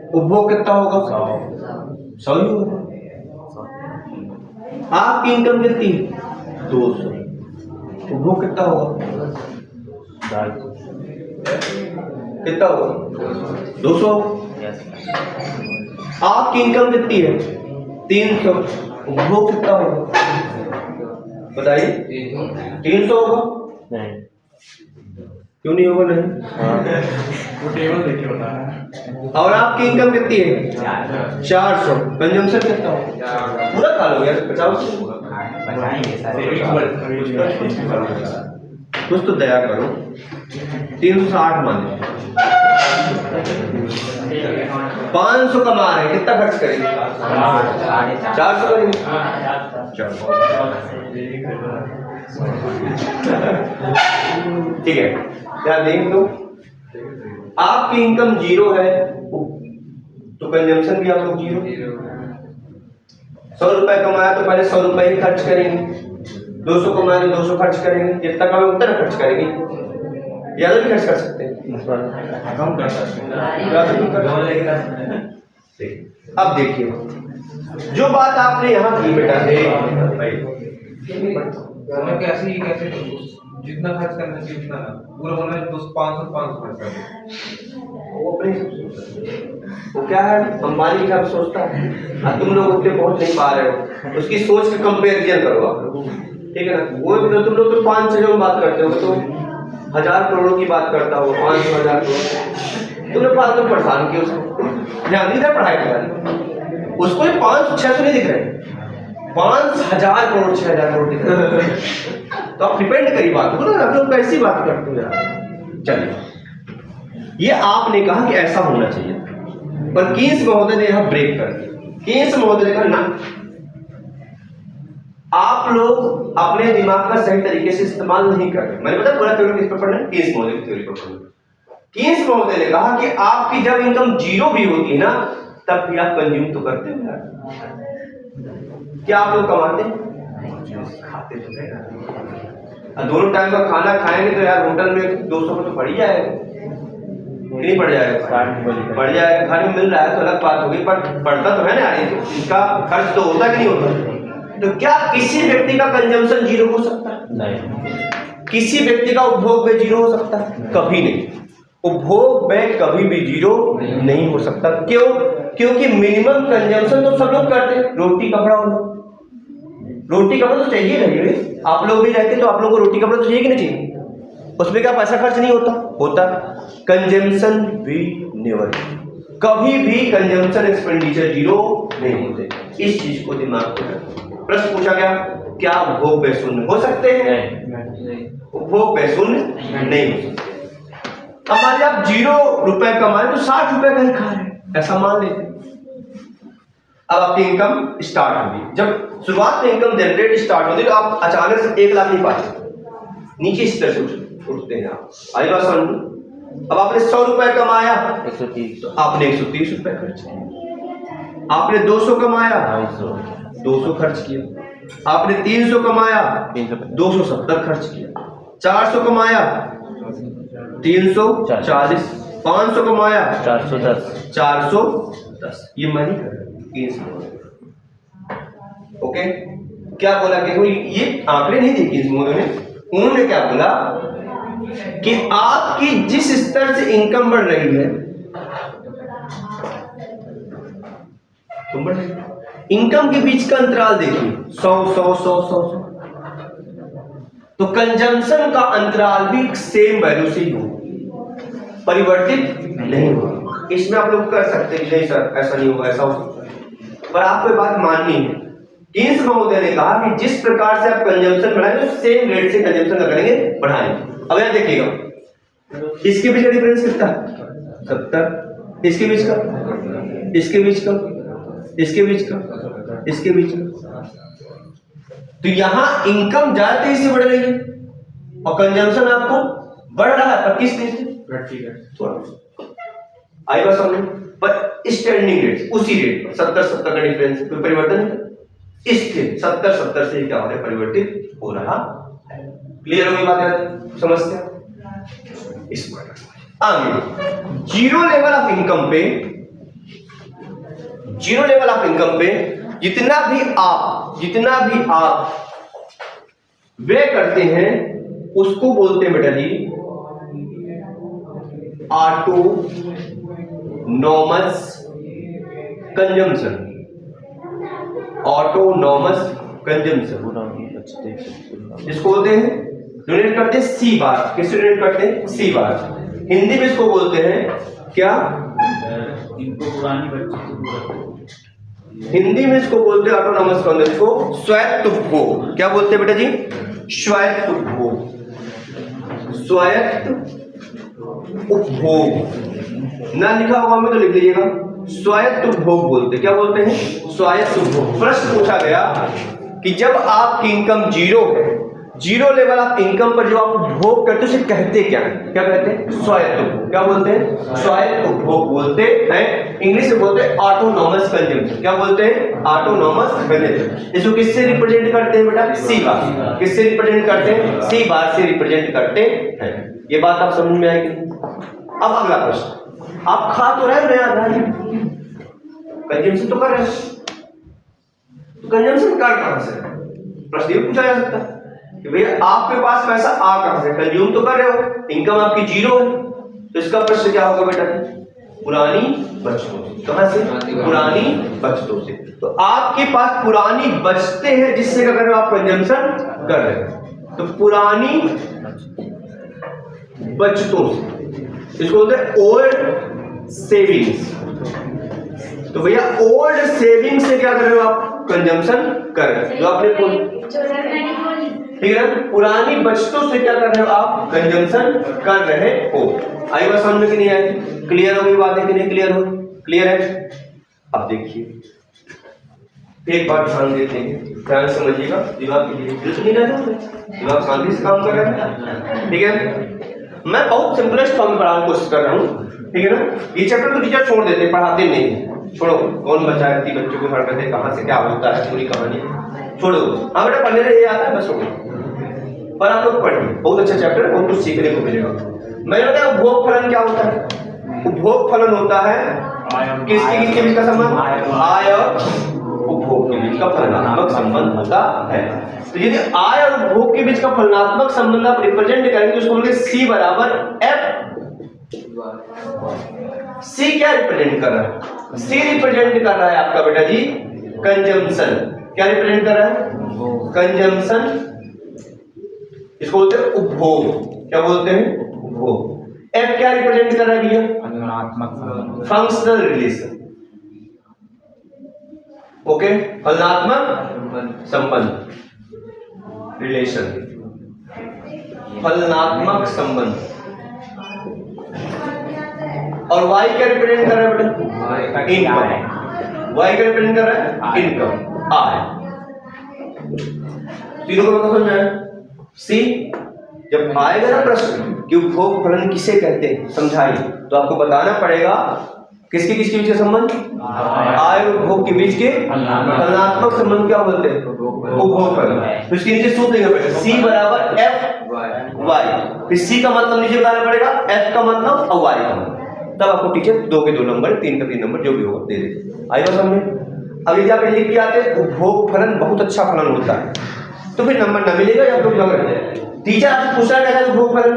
उपभोग कितना होगा? 100 ही होगा। आपकी इनकम कितनी है? 200। उपभोग कितना होगा? कितना होगा? 200। आपकी इनकम कितनी है? 300। उपभोग कितना होगा? बताइए। 300 होगा? नहीं। क्यों नहीं होगा? नहीं,
वो टेबल देख के बता।
और आपकी इनकम कितनी है? 400। कंजम्पशन कितना होगा? पूरा खा लो यार, 50। कुछ तो दया करो। 360 मान लो। 500 कमा रहे, कितना खर्च करेंगे? 400 करेंगे। ठीक है, क्या देख लो। आपकी इनकम 0 है तो कंजम्पशन भी आप लोग 0। 100 रुपए कमाया तो पहले 100 रुपए ही खर्च करेंगे। 200 कमाया तो 200 खर्च करेंगे। जितना कमाए उतना खर्च करेंगे, ज्यादा भी खर्च कर सकते हैं,
कम कर सकते हैं।
अब देखिए, जो बात आपने यहाँ की बेटा
कैसे जितना खर्च करना चाहिए उतना ना, पूरा बोला 500 खर्च कर
वो क्या है, अंबानी का सोचता है, तुम लोग उतने पहुंच नहीं पा रहे हो, उसकी सोच का कंपेरिजन करो आप लोग, ठीक है ना। वो तो तुम लोग तो 500 में बात करते हो, तो 1000 करोड़ की बात करता हो, 500,000 करोड़। तुमने फालतू परेशान किया उसको, ध्यान नहीं था पढ़ाई का, उसको 500-600 नहीं दिख रहे, 5000 करोड़ 6000 करोड़ दिख रहे। तो आप डिपेंड करिए बात को ना, आप लोग कैसी बात करते हो यार। चलिए, ये आपने कहा कि ऐसा होना चाहिए, पर कीन्स महोदय ने यहां ब्रेक कर दिया। कीन्स महोदय ने कहा ना, आप लोग अपने दिमाग का सही तरीके से इस्तेमाल नहीं कर रहे। मैंने बताया पूरा थ्योरी किस पर पढ़ना है, कीन्स महोदय की थ्योरी पर पढ़ना। कीन्स महोदय ने कहा कि आपकी जब इनकम 0 भी होती है ना, तब भी आप कंज्यूम तो करते हो यार। क्या आप लोग कमाते हैं? खाते तो है, दोनों टाइम का खाना खाएंगे तो यार होटल में 200 में तो पड़ ही जाएगा, नहीं पड़ जाएगा? पड़ जाएगा। घर में मिल रहा है तो अलग बात होगी, पर पड़ता तो है ना यार, इसका खर्च तो होता कि नहीं होता। तो क्या किसी व्यक्ति का कंजम्पशन 0 हो सकता है? नहीं। किसी व्यक्ति का उपभोग व्यय 0 हो सकता है? कभी नहीं। उपभोग व्यय कभी भी 0 नहीं हो सकता। क्यों? क्योंकि मिनिमम कंजम्पशन तो सब लोग करते हैं। रोटी कपड़ा होना, रोटी कपड़ा तो चाहिए नहीं, आप लोग भी रहते तो आप लोगों को रोटी कपड़ा तो चाहिए कि नहीं चाहिए? उसमें क्या पैसा खर्च नहीं होता? होता। कंजम्पशन भी नेवर, कभी भी कंजम्पशन एक्सपेंडिचर 0 नहीं होते। इस चीज को दिमाग में रखो। प्रश्न पूछा गया, क्या उपभोग व्यय शून्य हो सकते हैं? उपभोग व्यय शून्य नहीं हो सकते। हमारे आप 0 रुपए कमाए तो 60 रुपए का ही खा रहे हैं, ऐसा मान लेते। अब आपकी इनकम स्टार्ट होगी, जब शुरुआत में इनकम जनरेट स्टार्ट होती है तो आप अचानक से 1 लाख नहीं पाते, नीचे इस तरह से उठते हैं आप। आई बात समझ? अब आपने 100 रुपए कमाया 130, तो आपने 130 रुपए खर्च किया। आपने 200 कमाया 200 खर्च किया। आपने 300 कमाया 270 खर्च किया। 400 कमाया 340, 500 कमाया 410। ये मनी ओके। क्या बोला कि ये आंकड़े नहीं देखे इस मोदी ने, उन्होंने क्या बोला कि आपकी जिस स्तर से इनकम बढ़ रही है, तुम बढ़ रही इनकम के बीच का अंतराल देखिए, 100 तो कंजम्पशन का अंतराल भी सेम वैल्यू से ही हो, परिवर्तित नहीं होगा। इसमें आप लोग कर सकते हैं नहीं सर ऐसा नहीं होगा, ऐसा हो सकता है, पर आपको बात माननी है। कीन्स महोदय ने कहा कि जिस प्रकार से आप कंजम्पशन बढ़ाएंगे तो सेम रेट से कंजम्पशन करेंगे बढ़ाएंगे। अब यहां देखिएगा, इसके बीच का डिफरेंस कितना? 70। इसके बीच का, इसके बीच का, इसके बीच का, इसके बीच का, तो यहां इनकम ज्यादा तेजी से बढ़ रही है और कंजम्पशन आपको बढ़ रहा है, पर किस तेजी से? थोड़ा आई बात समझ, पर स्टैंडिंग रेट उसी रेट पर 70-70 का डिफरेंस, कोई परिवर्तन नहीं, स्थिर 70-70 से क्या हो रहा है, परिवर्तित हो रहा है। क्लियर होगी बात यार, समस्या इस पर। आगे जीरो लेवल ऑफ इनकम पे, जीरो लेवल ऑफ इनकम पे जितना भी आप व्यय करते हैं उसको बोलते हैं बेटा जी ऑटोनॉमस कंजम्पशन। ऑटोनॉमस कंजम्पशन इसको बोलते हैं, डोनेट करते हैं सी बार। किससे डोनेट करते हैं? सी बार। हिंदी में इसको बोलते हैं क्या?
इनको पुरानी बच्चे
हिंदी में इसको बोलते हैं ऑटोनॉमस कंजम्पशन को स्वायत्त उपभोग। क्या बोलते हैं बेटा जी? स्वायत्त उपभोग। स्वायत्त उपभोग ना लिखा हुआ में तो लिख लीजिएगा, स्वायत्त उपभोग बोलते। क्या बोलते हैं? स्वायत्त उपभोग। प्रश्न पूछा गया कि जब आपकी इनकम जीरो है, जीरो लेवल ऑफ इनकम पर जो आप उपभोग करते हैं उसे कहते क्या है? क्या कहते हैं? स्वायत्त उपभोग। क्या बोलते हैं? स्वायत्त उपभोग बोलते हैं। इंग्लिश में बोलते हैं ऑटोनॉमस कंजम्पशन। क्या बोलते हैं? Autonomous consumption. इसको किससे रिप्रेजेंट करते हैं बेटा? सी बार। किससे रिप्रेजेंट करते हैं? सी बार से रिप्रेजेंट करते हैं। ये बात आप समझ में आएगी। अब अगला प्रश्न, आप खा तो रहे हो, कंजम्पशन तो कर रहे हैं, तो कंजम्पशन कर कहां से? प्रश्न ये पूछा जा सकता है कि भैया आपके पास पैसा आ कहां से? कंज्यूम तो कर रहे हो, इनकम आपकी जीरो है, तो इसका प्रश्न क्या होगा बेटा? पुरानी बचतों से। कहां से? पुरानी बचतों से। तो आपके पास पुरानी बचतें हैं जिससे क्या कर रहे हो आप? कंजम्पशन कर रहे हो। तो पुरानी बचतों से, इसको बोलते हैं ओल्ड सेविंग्स। तो भैया ओल्ड सेविंग से क्या कर रहे हो आप? कंजम्पशन कर रहे हो। जो आपने ठीक है, पुरानी बचतों से क्या कर रहे हो आप? कंजम्पशन कर रहे हो। आई बात समझ में कि नहीं आई? क्लियर हो गई बात है कि नहीं क्लियर हो? क्लियर है। अब देखिए एक बात ध्यान देते हैं, ध्यान समझिएगा, दिमाग नहीं रहता, दिमाग शांति से काम कर रहा है। ठीक है, मैं बहुत सिंपलेस्ट फॉर्म में पढ़ाने की कोशिश कर रहा हूँ। ठीक है ना, ये चैप्टर तो टीचर छोड़ देते, पढ़ाते नहीं। छोड़ो, कौन बचा है बच्चों को हरकतें, कहाँ से क्या होता है, पूरी कहानी छोड़ो। हाँ बेटा पढ़ने से ये आता है बस, छोड़ो। पर आप लोग पढ़िए, बहुत अच्छा चैप्टर है, बहुत कुछ सीखने को मिलेगा। मैंने बताया उपभोग फलन क्या होता है? उपभोग फलन होता है किसके बीच का संबंध? आय और उपभोग के बीच का फलनात्मक संबंध होता है। तो यदि आय और उपभोग के बीच का फलनात्मक संबंध आप रिप्रेजेंट करेंगे तो उसको बोलेंगे सी बराबर एफ। सी क्या रिप्रेजेंट कर रहा है? सी रिप्रेजेंट कर रहा है आपका बेटा जी कंजम्पशन। क्या रिप्रेजेंट कर रहा है? कंजम्पशन। इसको बोलते हैं उपभोग। क्या बोलते हैं? उपभोग। एफ क्या रिप्रेजेंट कर रहा है भैया? Functional relation. ओके, फलनात्मक संबंध, रिलेशन, फलनात्मक संबंध। और y क्या रिप्रेजेंट कर रहा है बेटा? इनकम। y क्या रिप्रेजेंट कर रहा है? इनकम। आय। तीनों को समझ में आया? सी जब आएगा ना प्रश्न कि उपभोग फलन किसे कहते हैं समझाइए, तो आपको बताना पड़ेगा किसके बीच का संबंध? आय और उपभोग के बीच के फलनात्मक संबंध क्या बोलते हैं? उपभोग फलन। तो इसके नीचे सूत्र देंगे बेटा, सी बराबर एफ वाई। फिर सी का मतलब नीचे बताना पड़ेगा, एफ का मतलब और वाई का मतलब। तब आपको टीचर 2 के 2 नंबर, 3 का 3 नंबर जो भी होगा दे देगा। आई बात समझ में? अब यदि आप लिख के आते हैं उपभोग फलन बहुत अच्छा फलन होता है, तो फिर नंबर ना मिलेगा या तो टीचर आपसे पूछना चाहता है उपभोग फलन।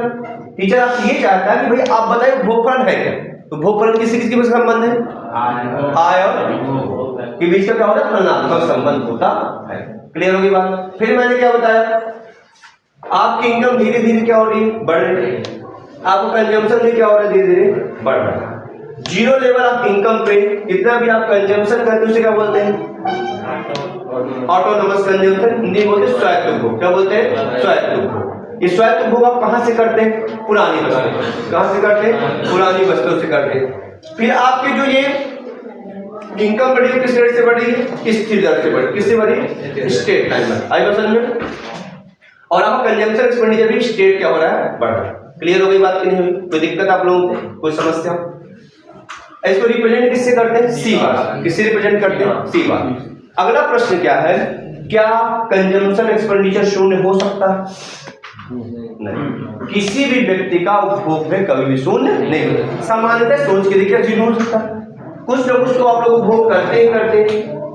टीचर आपसे ये चाहता है कि भाई आप बताइए उपभोग फलन है क्या? तो उपभोग फलन किसके बीच का संबंध है? आय और के बीच का क्या होता है? फलनात्मक संबंध होता है। क्लियर होगी बात? फिर मैंने क्या बताया, आपकी इनकम धीरे धीरे क्या हो रही है? बढ़ रही है। आपको कंजम्पशन भी क्या हो रहा है? धीरे धीरे बढ़ रहा है। जीरो लेवल ऑफ इनकम पे जितना भी आप कंजम्पशन करते हैं उसे क्या बोलते हैं? Autonomous consumption. हिंदी बोलते हैं स्वायत्त उपभोग। क्या बोलते हैं? स्वायत्त उपभोग। ये स्वायत्त उपभोग आप कहां से करते हैं? पुरानी वस्तुओं। कहां से करते हैं? पुरानी वस्तुओं से करते हैं। फिर आपके जो ये इनकम बढ़ी किस रेट से बढ़ी है? स्थिर दर से बढ़ी। किससे बढ़ी? स्टेट लाइन में। आई बात समझ में? और अब कंजम्पशन एक्सपेंडिचर भी स्टेट क्या हो रहा है? बढ़ रहा है। क्लियर हो गई बात कि नहीं हुई? कोई दिक्कत आप लोगों को? कोई समस्या? इसको रिप्रेजेंट किससे करते हैं? सी बार। किससे रिप्रेजेंट करते हैं? सी बार। अगला प्रश्न क्या है? क्या कंजम्पशन एक्सपेंडिचर शून्य हो सकता है? नहीं। किसी भी व्यक्ति का उपभोग में कभी भी शून्य नहीं होता। सामान्यतः सोच के देखिए जीरो हो सकता है। कुछ ना कुछ तो आप लोग उपभोग करते ही करते हैं।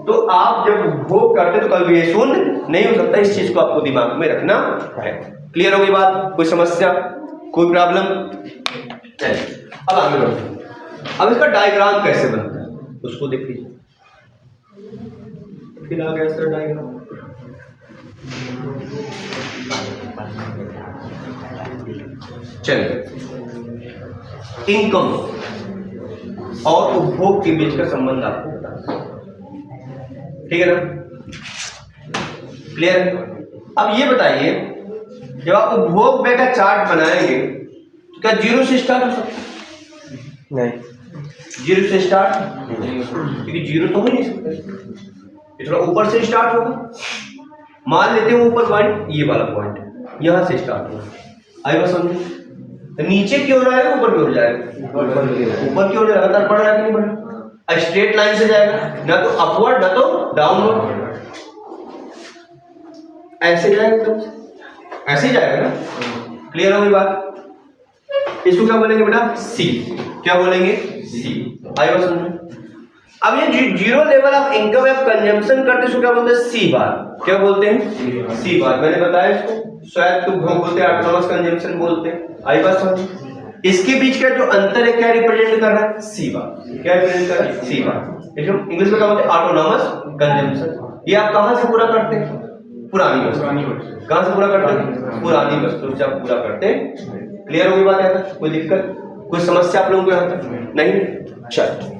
तो आप जब उपभोग करते तो कभी ये शून्य नहीं हो सकता। इस चीज को आपको दिमाग में रखना है। क्लियर हो गई बात? कोई समस्या, कोई प्रॉब्लम? चलिए अब आगे बढ़ते हैं। अब इसका डायग्राम कैसे बनता है उसको देख लीजिए। फिर आ गया सर डायग्राम। चलिए, इनकम और उपभोग के बीच का संबंध आपको बता, ठीक है ना? क्लियर है? अब ये बताइए, जब आप उपभोग व्यय का चार्ट बनाएंगे तो क्या जीरो से स्टार्ट हो सकता है? नहीं, जीरो से स्टार्ट नहीं हो सकता, क्योंकि जीरो तो हो नहीं सकता। थोड़ा ऊपर से स्टार्ट होगा। मान लेते हैं ऊपर पॉइंट, ये वाला पॉइंट यहां से स्टार्ट होगा। आई बात समझ? नीचे क्यों जाएगा, ऊपर क्यों जाएगा? ऊपर क्यों जाएगा? लगातार बढ़ रहा है कि नहीं बढ़ रहा? स्ट्रेट लाइन से जाएगा, ना तो अपवर्ड ना तो डाउनवर्ड। ऐसे जाएगा एकदम से, ऐसे ही जाएगा ना? क्लियर हो गई बात? इसको क्या बोलेंगे बेटा? सी। क्या बोलेंगे? सी। आई बात समझ? अब ये zero level of income of consumption करते इसको क्या बोलते हैं? सी बार। क्या बोलते हैं? सी बार। मैंने बताया इसको स्वायत्त उपभोग बोलते हैं, ऑटोनॉमस कंजम्पशन बोलते हैं। आई बात समझ? इसके बीच का जो अंतर है क्या रिप्रेजेंट कर रहा है? सी बार। क्या रिप्रेजेंट कर रहा है? सी बार। इंग्लिश में क्या बोलते हैं? Autonomous consumption. ये आप कहां से पूरा करते हैं? पुरानी वस्तु। कहां से पूरा करते हैं? पुरानी वस्तु से आप पूरा करते हैं। क्लियर हो गई बात? है कोई दिक्कत, कोई समस्या आप लोगों को यहां तक? नहीं? चल,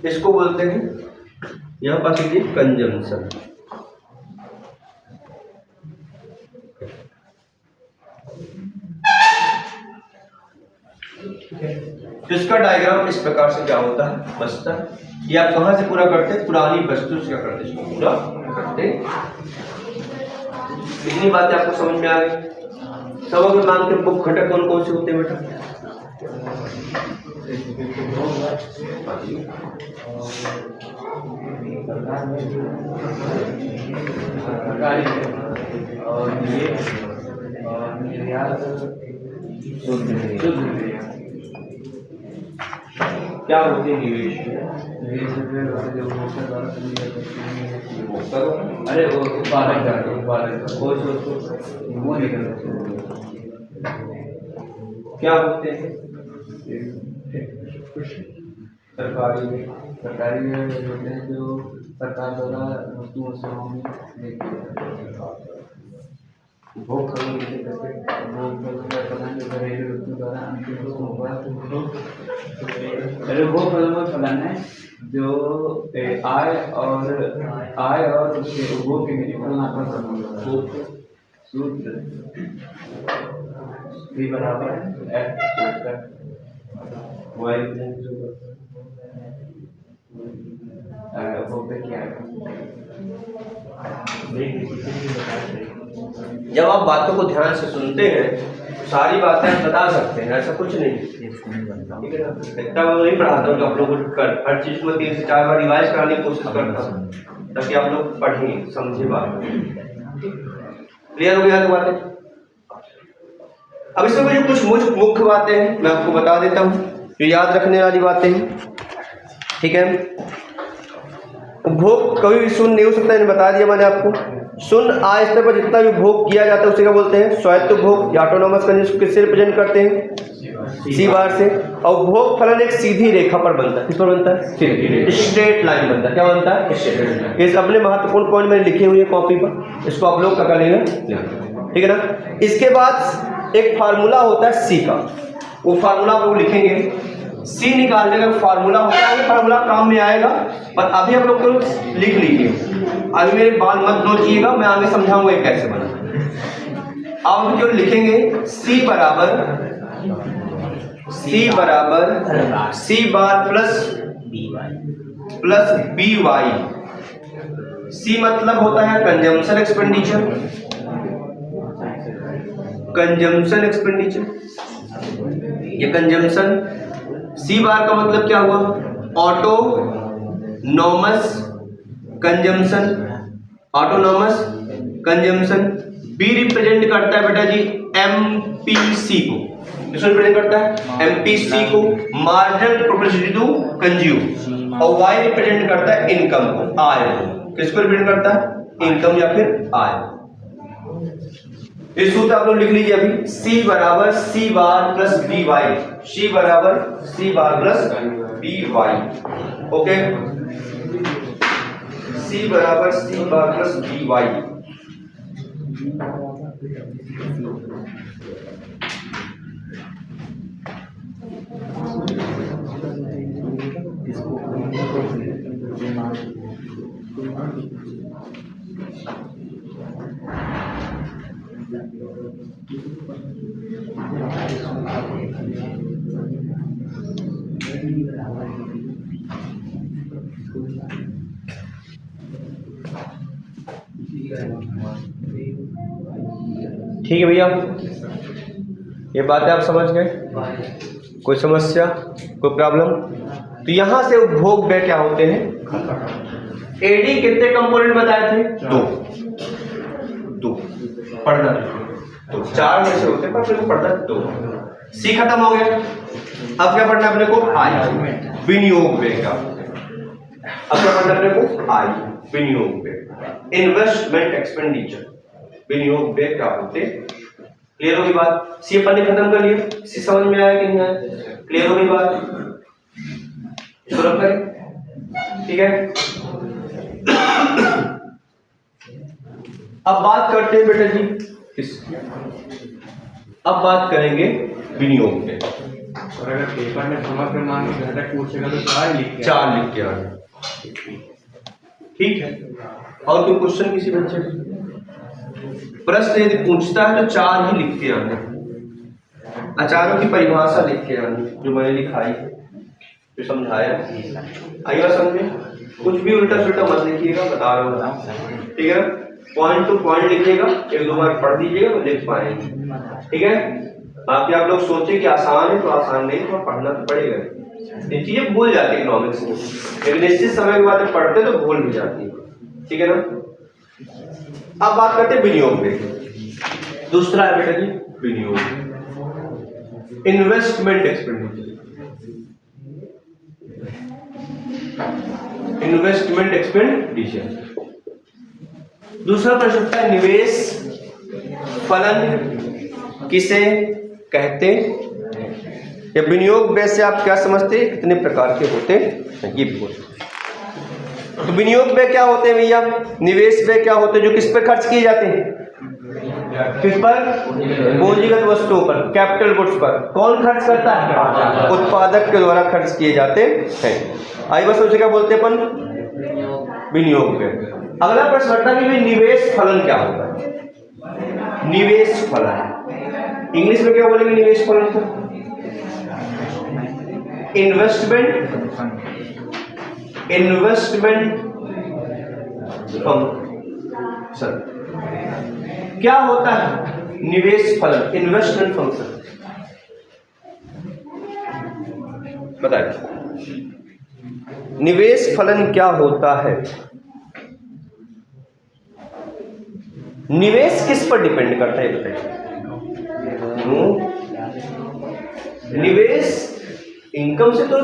इसको बोलते हैं यहां पास लीजिए कंजम्पशन। तो इसका डायग्राम इस प्रकार से क्या होता है? बसता है। ये आप कहां से पूरा करते हैं? पुरानी वस्तु से क्या करते हैं? इसको पूरा करते। इतनी बातें आपको समझ में आ गई? सब अगर नाम के मुख्य घटक कौन कौन से होते हैं बेटा?
और ये निर्यात
क्या होते हैं? निवेश।
अरे वो उत्पादन वो निकल
क्या होते हैं? सरकारी
होते हैं जो सरकार द्वारा वस्तुओं सेवाओं में उपभोग घरेलू वस्तु द्वारा अंतिम फलन है जो आय और उसके उपभोग के बीच फलनात्मक संबंध। सूत्र B बराबर है F
जब आप बातों को ध्यान से सुनते हैं सारी बातें आप बता सकते हैं, ऐसा कुछ नहीं। ठीक है ना? इतना मैं नहीं पढ़ाता हूँ कि आप लोगों को हर चीज को 3 से 4 बार रिवाइज कराने की कोशिश करता हूँ ताकि आप लोग पढ़ें समझे बात। क्लियर हो गया तो बातें? अब इसमें मुझे कुछ मुख्य बातें हैं मैं आपको बता देता हूँ जो याद रखने वाली बातें हैं। ठीक है? उपभोग कभी भी शून्य नहीं हो सकता, मैंने बता दिया मैंने आपको। शून्य आय स्तर पर जितना भी उपभोग किया जाता है उसे क्या बोलते हैं? स्वायत्त उपभोग या ऑटोनॉमस कंजम्पशन। किससे रिप्रेजेंट करते हैं? सी बार से। और उपभोग फलन एक सीधी रेखा पर बनता है। किस पर बनता है? स्ट्रेट लाइन बनता है। क्या बनता है? Straight line. इस अपने महत्वपूर्ण पॉइंट मैंने लिखे हुए कॉपी पर, इसको आप लोग कर लेंगे। ठीक है ना? इसके बाद एक फार्मूला होता है सी का, वो फार्मूला आप लोग लिखेंगे। सी निकालने का फार्मूला होता है, फार्मूला काम में आएगा, पर अभी आप लोग को लिख लीजिए। अभी मेरे बाल मत नोचिएगा, मैं आगे समझाऊंगा कैसे बना। आप जो लिखेंगे सी बराबर सी बराबर C bar plus b Y. C मतलब होता है कंजम्पशन एक्सपेंडिचर, कंजम्पशन एक्सपेंडिचर, ये कंजम्पशन। सी बार का मतलब क्या हुआ? Autonomous consumption, autonomous consumption. B represent करता है बेटा जी एमपीसी को, किसको रिप्रेजेंट करता है? एमपीसी को, मार्जिनल प्रोपेंसिटी टू कंज्यूम। और वाई रिप्रेजेंट करता है इनकम को, आय को। किसको रिप्रेजेंट करता है? इनकम या फिर आय। इस सूत्र आप लोग लिख लीजिए अभी, सी बराबर C bar plus b Y, सी बराबर C bar plus b Y. Okay, सी बराबर C bar plus b Y. ठीक है भैया, ये बातें आप समझ गए? कोई समस्या, कोई प्रॉब्लम? तो यहां से उपभोग व्यय क्या होते हैं? एडी कितने कंपोनेंट बताए थे? दो पढ़ना, तो चार में से होते हैं पर अपने को पढ़ना दो। सी खत्म हो गया, अब क्या पढ़ना अपने को? आई, विनियोग व्यय का। अब क्या पढ़ना अपने को? आई, विनियोग व्यय। इन्वेस्टमेंट एक्सपेंडिचर, विनियोग व्यय क्या होते? क्लियर होगी बात? सी अपन ने खत्म कर लिया, सी समझ में आया कि नहीं आया? क्लियर होगी बात? इसको रख करें, ठीक है। अब बात करते हैं बेटा जी किसकी? अब बात करेंगे विनियोग व्यय।
और अगर पेपर में समग्र मान घटक पूछेगा तो चार लिख के आना, ठीक है। और कोई क्वेश्चन किसी बच्चे का? प्रश्न यदि पूछता है तो चार ही लिख के आना, अचारों की परिभाषा लिख के आनी जो मैंने लिखाई, जो समझाया। आइएगा समझे? कुछ भी उल्टा सुल्टा मत लिखिएगा, बता रहा हूँ, ठीक है। पॉइंट टू पॉइंट लिखिएगा, एक दो बार पढ़ दीजिएगा तो लिख पाएंगे, ठीक है। बाकी आप लोग सोचे कि आसान है तो आसान नहीं, तो पढ़ना तो पड़ेगा। ये चीजें भूल जाती है इकोनॉमिक्स में, लेकिन निश्चित समय के बाद पढ़ते तो भूल भी जाती है, ठीक है ना। अब बात करते हैं विनियोग व्यय। दूसरा है बेटा जी विनियोग, इन्वेस्टमेंट एक्सपेंडिचर। Investment expenditure. दूसरा प्रश्न उठता है निवेश फलन किसे कहते हैं? या विनियोग व्यय से आप क्या समझते हैं, कितने प्रकार के होते हैं, ये भी बोलते। तो विनियोग व्यय क्या होते हैं भैया? निवेश व्यय क्या होते हैं? जो किस पर खर्च किए जाते हैं? किस पर? पूंजीगत वस्तुओं पर, कैपिटल गुड्स पर। कौन खर्च करता है? उत्पादक के द्वारा खर्च किए जाते हैं। आई बस उसे क्या बोलते हैं अपन? विनियोग व्यय। अगला प्रश्न उठता है कि निवेश फलन क्या होता है? निवेश फलन इंग्लिश में क्या बोलेंगे निवेश फलन को? Investment function. क्या होता है निवेश फलन? इन्वेस्टमेंट फंक्शन बताइए, निवेश फलन क्या होता है? निवेश किस पर डिपेंड करता है बताइए? निवेश इनकम से तो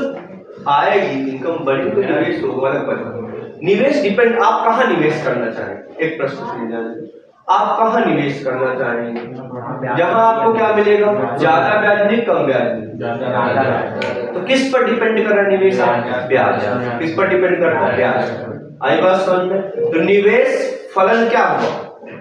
आएगी, इनकम बढ़ी तो निवेश होगा अलग। निवेश डिपेंड, आप कहाँ निवेश करना चाहेंगे? एक प्रश्न समझा, आप कहाँ निवेश करना चाहेंगे? जहां आपको क्या मिलेगा? ज्यादा ब्याज नहीं, कम ब्याज। तो किस पर डिपेंड कर रहा है निवेश? ब्याज। किस पर डिपेंड कर रहा है? ब्याज। आई बात समझ में? तो निवेश फलन क्या हुआ?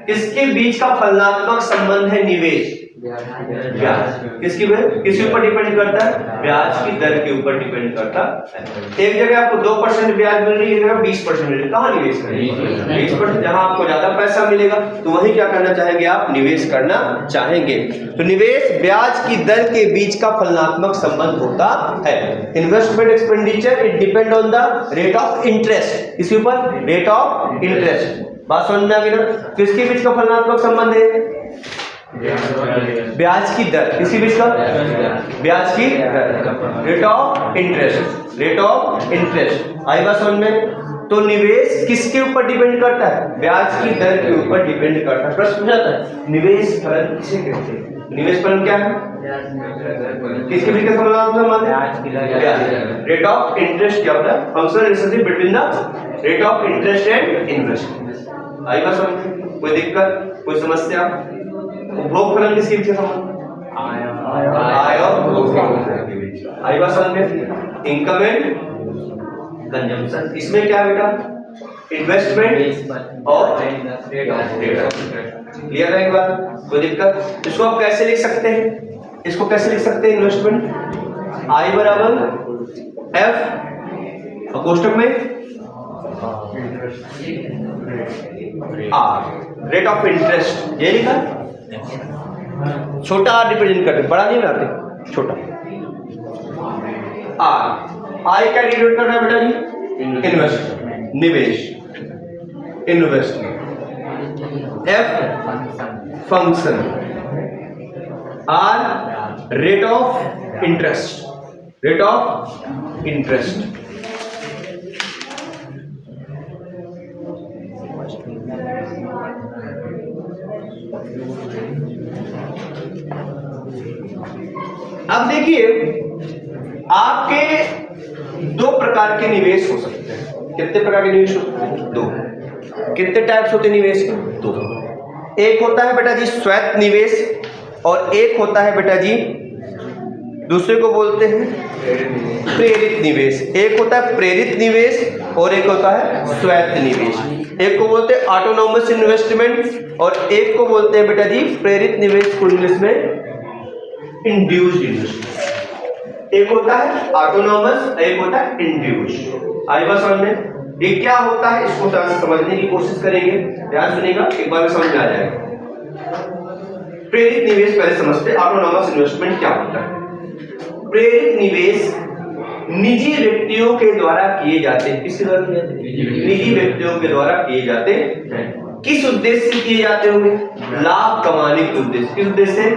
किसके बीच का फलनात्मक संबंध है? निवेश
ब्याज किसकी किसके ऊपर डिपेंड करता है? ब्याज की दर के ऊपर डिपेंड करता है। एक जगह आपको 2% ब्याज मिल रही है, एक जगह 20% मिल रही है, कहाँ निवेश करेंगे? 20%। जहां आपको ज्यादा पैसा मिलेगा तो वहीं क्या करना चाहेंगे आप? निवेश करना चाहेंगे। तो निवेश ब्याज की दर के बीच का फलनात्मक संबंध होता है। Investment expenditure it depend on the rate of interest. किसके ऊपर? Rate of interest. बात समझ में आ गई ना? किसके बीच का फलनात्मक संबंध है? ब्याज की दर। किसके बीच का? ब्याज की दर, rate of interest, rate of interest. आई बात समझ में? तो निवेश किसके ऊपर डिपेंड करता है? ब्याज की दर के ऊपर डिपेंड करता है। प्रश्न पूछा था निवेश फलन किसे कहते हैं? निवेश फलन क्या है? किसके बीच का संबंध है? रेट ऑफ इंटरेस्ट क्या होता है? Functional relationship between the rate of interest and investment. आई बात समझ में? कोई दिक्कत, कोई समस्या? उपभोग फलन किसके बीच का संबंध? आय और उपभोग के बीच। आई बात समझ में? Income and consumption. इसमें क्या है बेटा? इन्वेस्टमेंट और रेट ऑफ इंटरेस्ट। क्लियर है एक बात? कोई दिक्कत? इसको आप कैसे लिख सकते हैं? इसको कैसे लिख सकते हैं? इन्वेस्टमेंट आई बराबर एफ और कोष्टक में आर, रेट ऑफ इंटरेस्ट। ये लिखा, छोटा आर रिप्रेजेंट करते, बड़ा नहीं बनाते, छोटा आर। आई क्या डिनोट कर रहा है बेटा जी? इन्वेस्टमेंट, निवेश, investment. F function, r rate of interest, rate of interest. अब देखिए आपके दो प्रकार के निवेश हो सकते हैं। कितने प्रकार के निवेश हो सकते हैं? दो। कितने टाइप्स होते हैं निवेश के? दो। एक होता है बेटा जी स्वैत निवेश और एक होता है बेटा जी दूसरे को बोलते हैं प्रेरित निवेश। एक होता है प्रेरित निवेश और एक होता है स्वैत निवेश। एक को बोलते हैं ऑटोनॉमस इन्वेस्टमेंट और एक को बोलते हैं बेटा जी प्रेरित निवेश को इंग्लिश में इंड्यूस्ड इन्वेस्टमेंट। एक होता है ऑटोनॉमस, एक होता है इंड्यूस्ड। आई बात समझ में? ये क्या होता है इसको समझने की कोशिश करेंगे, ध्यान सुनिएगा, एक बार में समझ में आ जाएगा। प्रेरित निवेश पहले समझते हैं, ऑटोनॉमस इन्वेस्टमेंट क्या होता है। प्रेरित निवेश निजी व्यक्तियों के द्वारा किए जाते हैं। किसके द्वारा किए जाते हैं? निजी व्यक्तियों के द्वारा किए जाते हैं। किस उद्देश्य से किए जाते होंगे? लाभ कमाने के उद्देश्य। किस उद्देश्य से?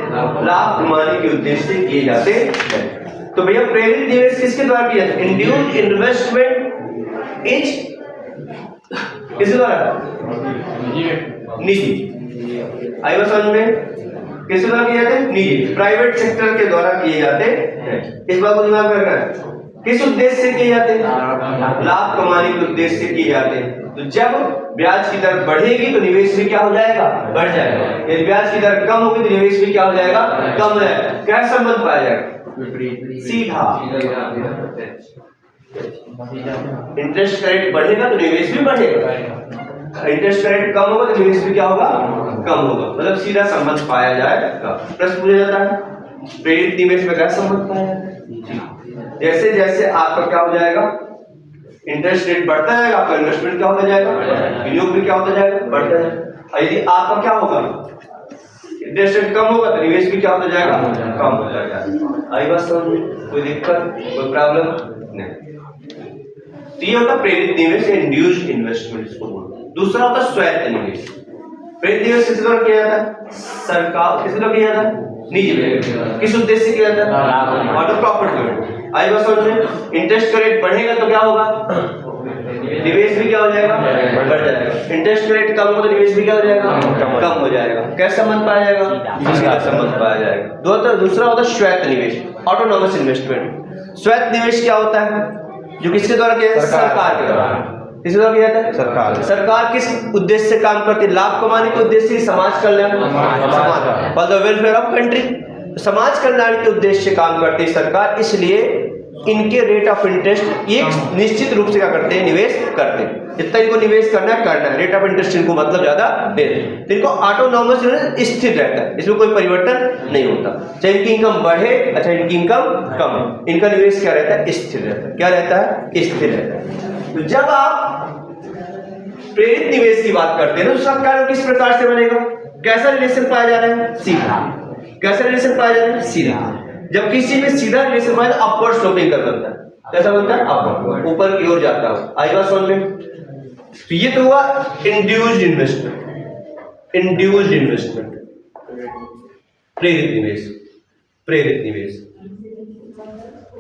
लाभ कमाने के उद्देश्य से किए जाते हैं। तो भैया प्रेरित निवेश किसके द्वारा किया जाता है? इंड्यूस्ड इन्वेस्टमेंट इज किसके द्वारा? निजी। आई बात समझ में? किसके द्वारा किए जाते हैं? निजी, प्राइवेट सेक्टर के द्वारा किए जाते हैं। इस बात को दिमाग में रखना है। किस उद्देश्य से किए जाते हैं? लाभ कमाने के उद्देश्य से किए जाते हैं। तो जब ब्याज की दर बढ़ेगी तो निवेश भी क्या हो जाएगा? बढ़ जाएगा। यदि ब्याज की दर कम होगी तो निवेश भी क्या हो जाएगा? कम हो जाएगा। क्या संबंध पाया जाएगा? सीधा। इंटरेस्ट का रेट बढ़ेगा तो निवेश भी बढ़ेगा, इंटरेस्ट का रेट कम होगा तो निवेश भी क्या होगा? कम होगा। मतलब सीधा संबंध पाया जाएगा। प्रश्न पूछा जाता है प्रेरित निवेश में क्या संबंध पाया जाएगा? जैसे जैसे आपका क्या हो जाएगा? इंटरेस्ट रेट बढ़ता जाएगा, आपका इन्वेस्टमेंट क्या होता जाएगा? विनियोग भी क्या होता जाएगा? बढ़ता जाएगा। यदि आपका क्या होगा? इंटरेस्ट रेट कम होगा तो निवेश भी क्या होता जाएगा? कम होता जाएगा। आई बात समझ में? कोई दिक्कत, कोई प्रॉब्लम नहीं। तो ये होता प्रेरित निवेश, इंड्यूस्ड इन्वेस्टमेंट इसको बोलते हैं। दूसरा होता स्वैत निवेश। प्रेरित निवेश किस द्वारा किया जाता है? सरकार किस द्वारा किया जाता है? निजी व्यक्ति। किस उद्देश्य से किया जाता है? Auto profit. आई बात समझ में? इंटरेस्ट का रेट बढ़ेगा तो क्या होगा? निवेश भी क्या हो जाएगा? बढ़ जाएगा। इंटरेस्ट का रेट कम होगा तो निवेश भी क्या हो जाएगा? कम हो जाएगा। कैसा संबंध पाया जाएगा? सीधा संबंध पाया जाएगा। दूसरा होता है स्वैत निवेश, ऑटोनॉमस इन्वेस्टमेंट। स्वैत निवेश क्या होता है? जो किसके द्वारा किया जाता है? सरकार के द्वारा। किसके द्वारा किया जाता है? सरकार। सरकार किस उद्देश्य से काम करती है? लाभ कमाने के उद्देश्य से, समाज कल्याण, for the welfare of country. समाज कल्याण के उद्देश्य से काम करती है सरकार, इसलिए
इनके रेट ऑफ इंटरेस्ट ये निश्चित रूप से क्या करते हैं, निवेश करते हैं। जितना इनको निवेश करना है, रेट ऑफ इंटरेस्ट इनको मतलब ज्यादा दे रहे हैं, तो इनको ऑटोनॉमस स्थिर रहता है, इसमें कोई परिवर्तन नहीं होता। चाहे इनकी इनकम बढ़े, अच्छा इनकी इनकम कम है, इनका निवेश क्या रहता है, स्थिर रहता है। क्या रहता है, स्थिर रहता है। तो जब आप प्रेरित निवेश की बात करते हैं तो उसका कारण किस प्रकार से बनेगा, कैसा रिलेशन पाया जा रहा है, सीधा। कैसा रिलेशन पाया जा रहा है, सीधा। जब किसी में सीधा रिलेशन पाया तो अपवर्ड स्लोपिंग कर बनता है। कैसा बनता है, अपवर्ड, ऊपर की ओर जाता है। आई बात समझ में? तो ये तो हुआ इंड्यूस्ड इन्वेस्टमेंट, इंड्यूस्ड इन्वेस्टमेंट, प्रेरित निवेश, प्रेरित निवेश।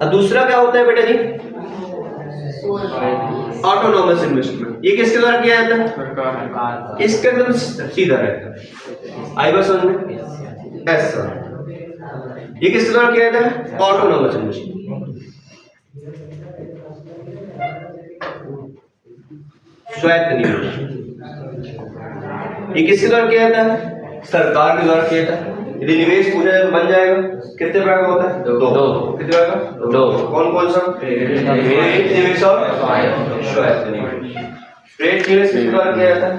और दूसरा क्या होता है बेटा जी, ऑटोनॉमस इन्वेस्टमेंट। ये किसके द्वारा किया जाता है, इसका एकदम सीधा रहता है। आई बात समझ में? ऐसा ये किसके द्वारा किया जाता है, ऑटोनॉमस इन्वेस्टमेंट। स्वायत्त निवेश ये किसके द्वारा किया जाता है, सरकार के द्वारा किया जाता है। यदि निवेश पूरा बन जाएगा, कितने प्रकार का होता है, दो। कितने प्रकार का, दो। कौन कौन सा, प्रेरित निवेश और स्वायत्त निवेश। प्रेरित निवेश किसके द्वारा किया जाता है,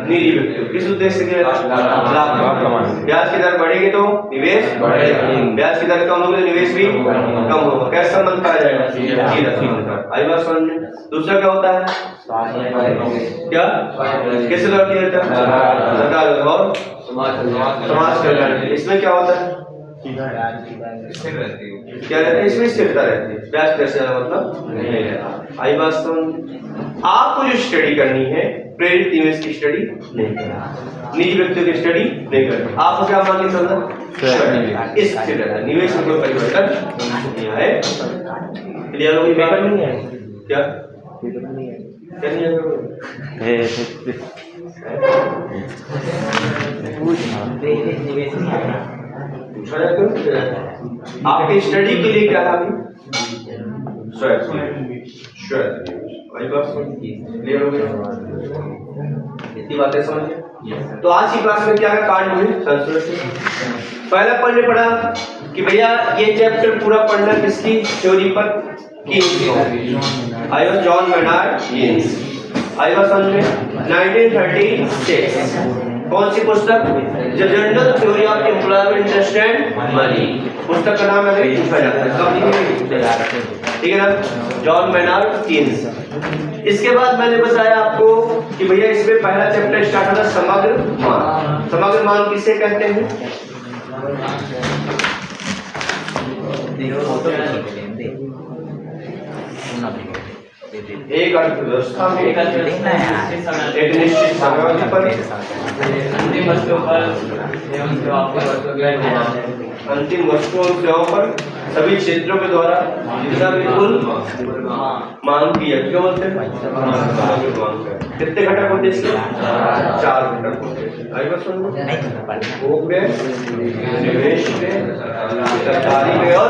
निजी व्यक्ति। किस उद्देश्य से किया जाता है, लाभ कमाने। ब्याज की दर बढ़ेगी तो निवेश बढ़ेगा, ब्याज की दर कम होगी तो निवेश भी कम होगा। कैसा संबंध पाया जाएगा, सीधा। आई बात समझ में? दूसरा क्या होता है, क्या किसके द्वारा किया जाता है, सरकार और समाज कल्याण। इसमें क्या होता है, क्या रहता है, इसमें स्थिरता रहती है, ब्याज दर से मतलब नहीं रहता। आई बात समझ? आपको जो स्टडी करनी है, प्रेरित निवेश की स्टडी नहीं करनी, निजी व्यक्तियों की स्टडी नहीं करनी। आपको क्या मान के चलना, स्थिर रहता है, निवेश में कोई परिवर्तन नहीं आए। क्लियर हो गई, पेपर नहीं है क्या, क्या नहीं है, आपकी स्टडी के लिए क्या था अभी, क्लियर हो गया, इतनी बातें समझिए। तो आज की क्लास में क्या है, कांड हुई संस्कृत से। पहला पढ़ने पड़ा कि भैया ये चैप्टर पूरा पढ़ना किसकी थ्योरी पर, I was John Maynard Keynes. I was समझ में 1936। कौन सी पुस्तक, the general theory of employment interest and money. पुस्तक का नाम अगर पूछा जाता है कब लिखी, ठीक है ना, जॉन मेनार्ड कीन्स। इसके बाद मैंने बताया आपको कि भैया इसमें पहला चैप्टर स्टार्ट होता समग्र मान। समग्र मान किसे कहते हैं, एक अर्थव्यवस्था में एक निश्चित समयावधि पर अंतिम वस्तुओं और सेवाओं पर सभी क्षेत्रों के द्वारा जितना भी कुल मांग की है, क्यों बोलते हैं, कितने घटक होते हैं इसके, 4 घटक होते हैं। आई बात समझ में? भोग में, निवेश में, सरकारी में और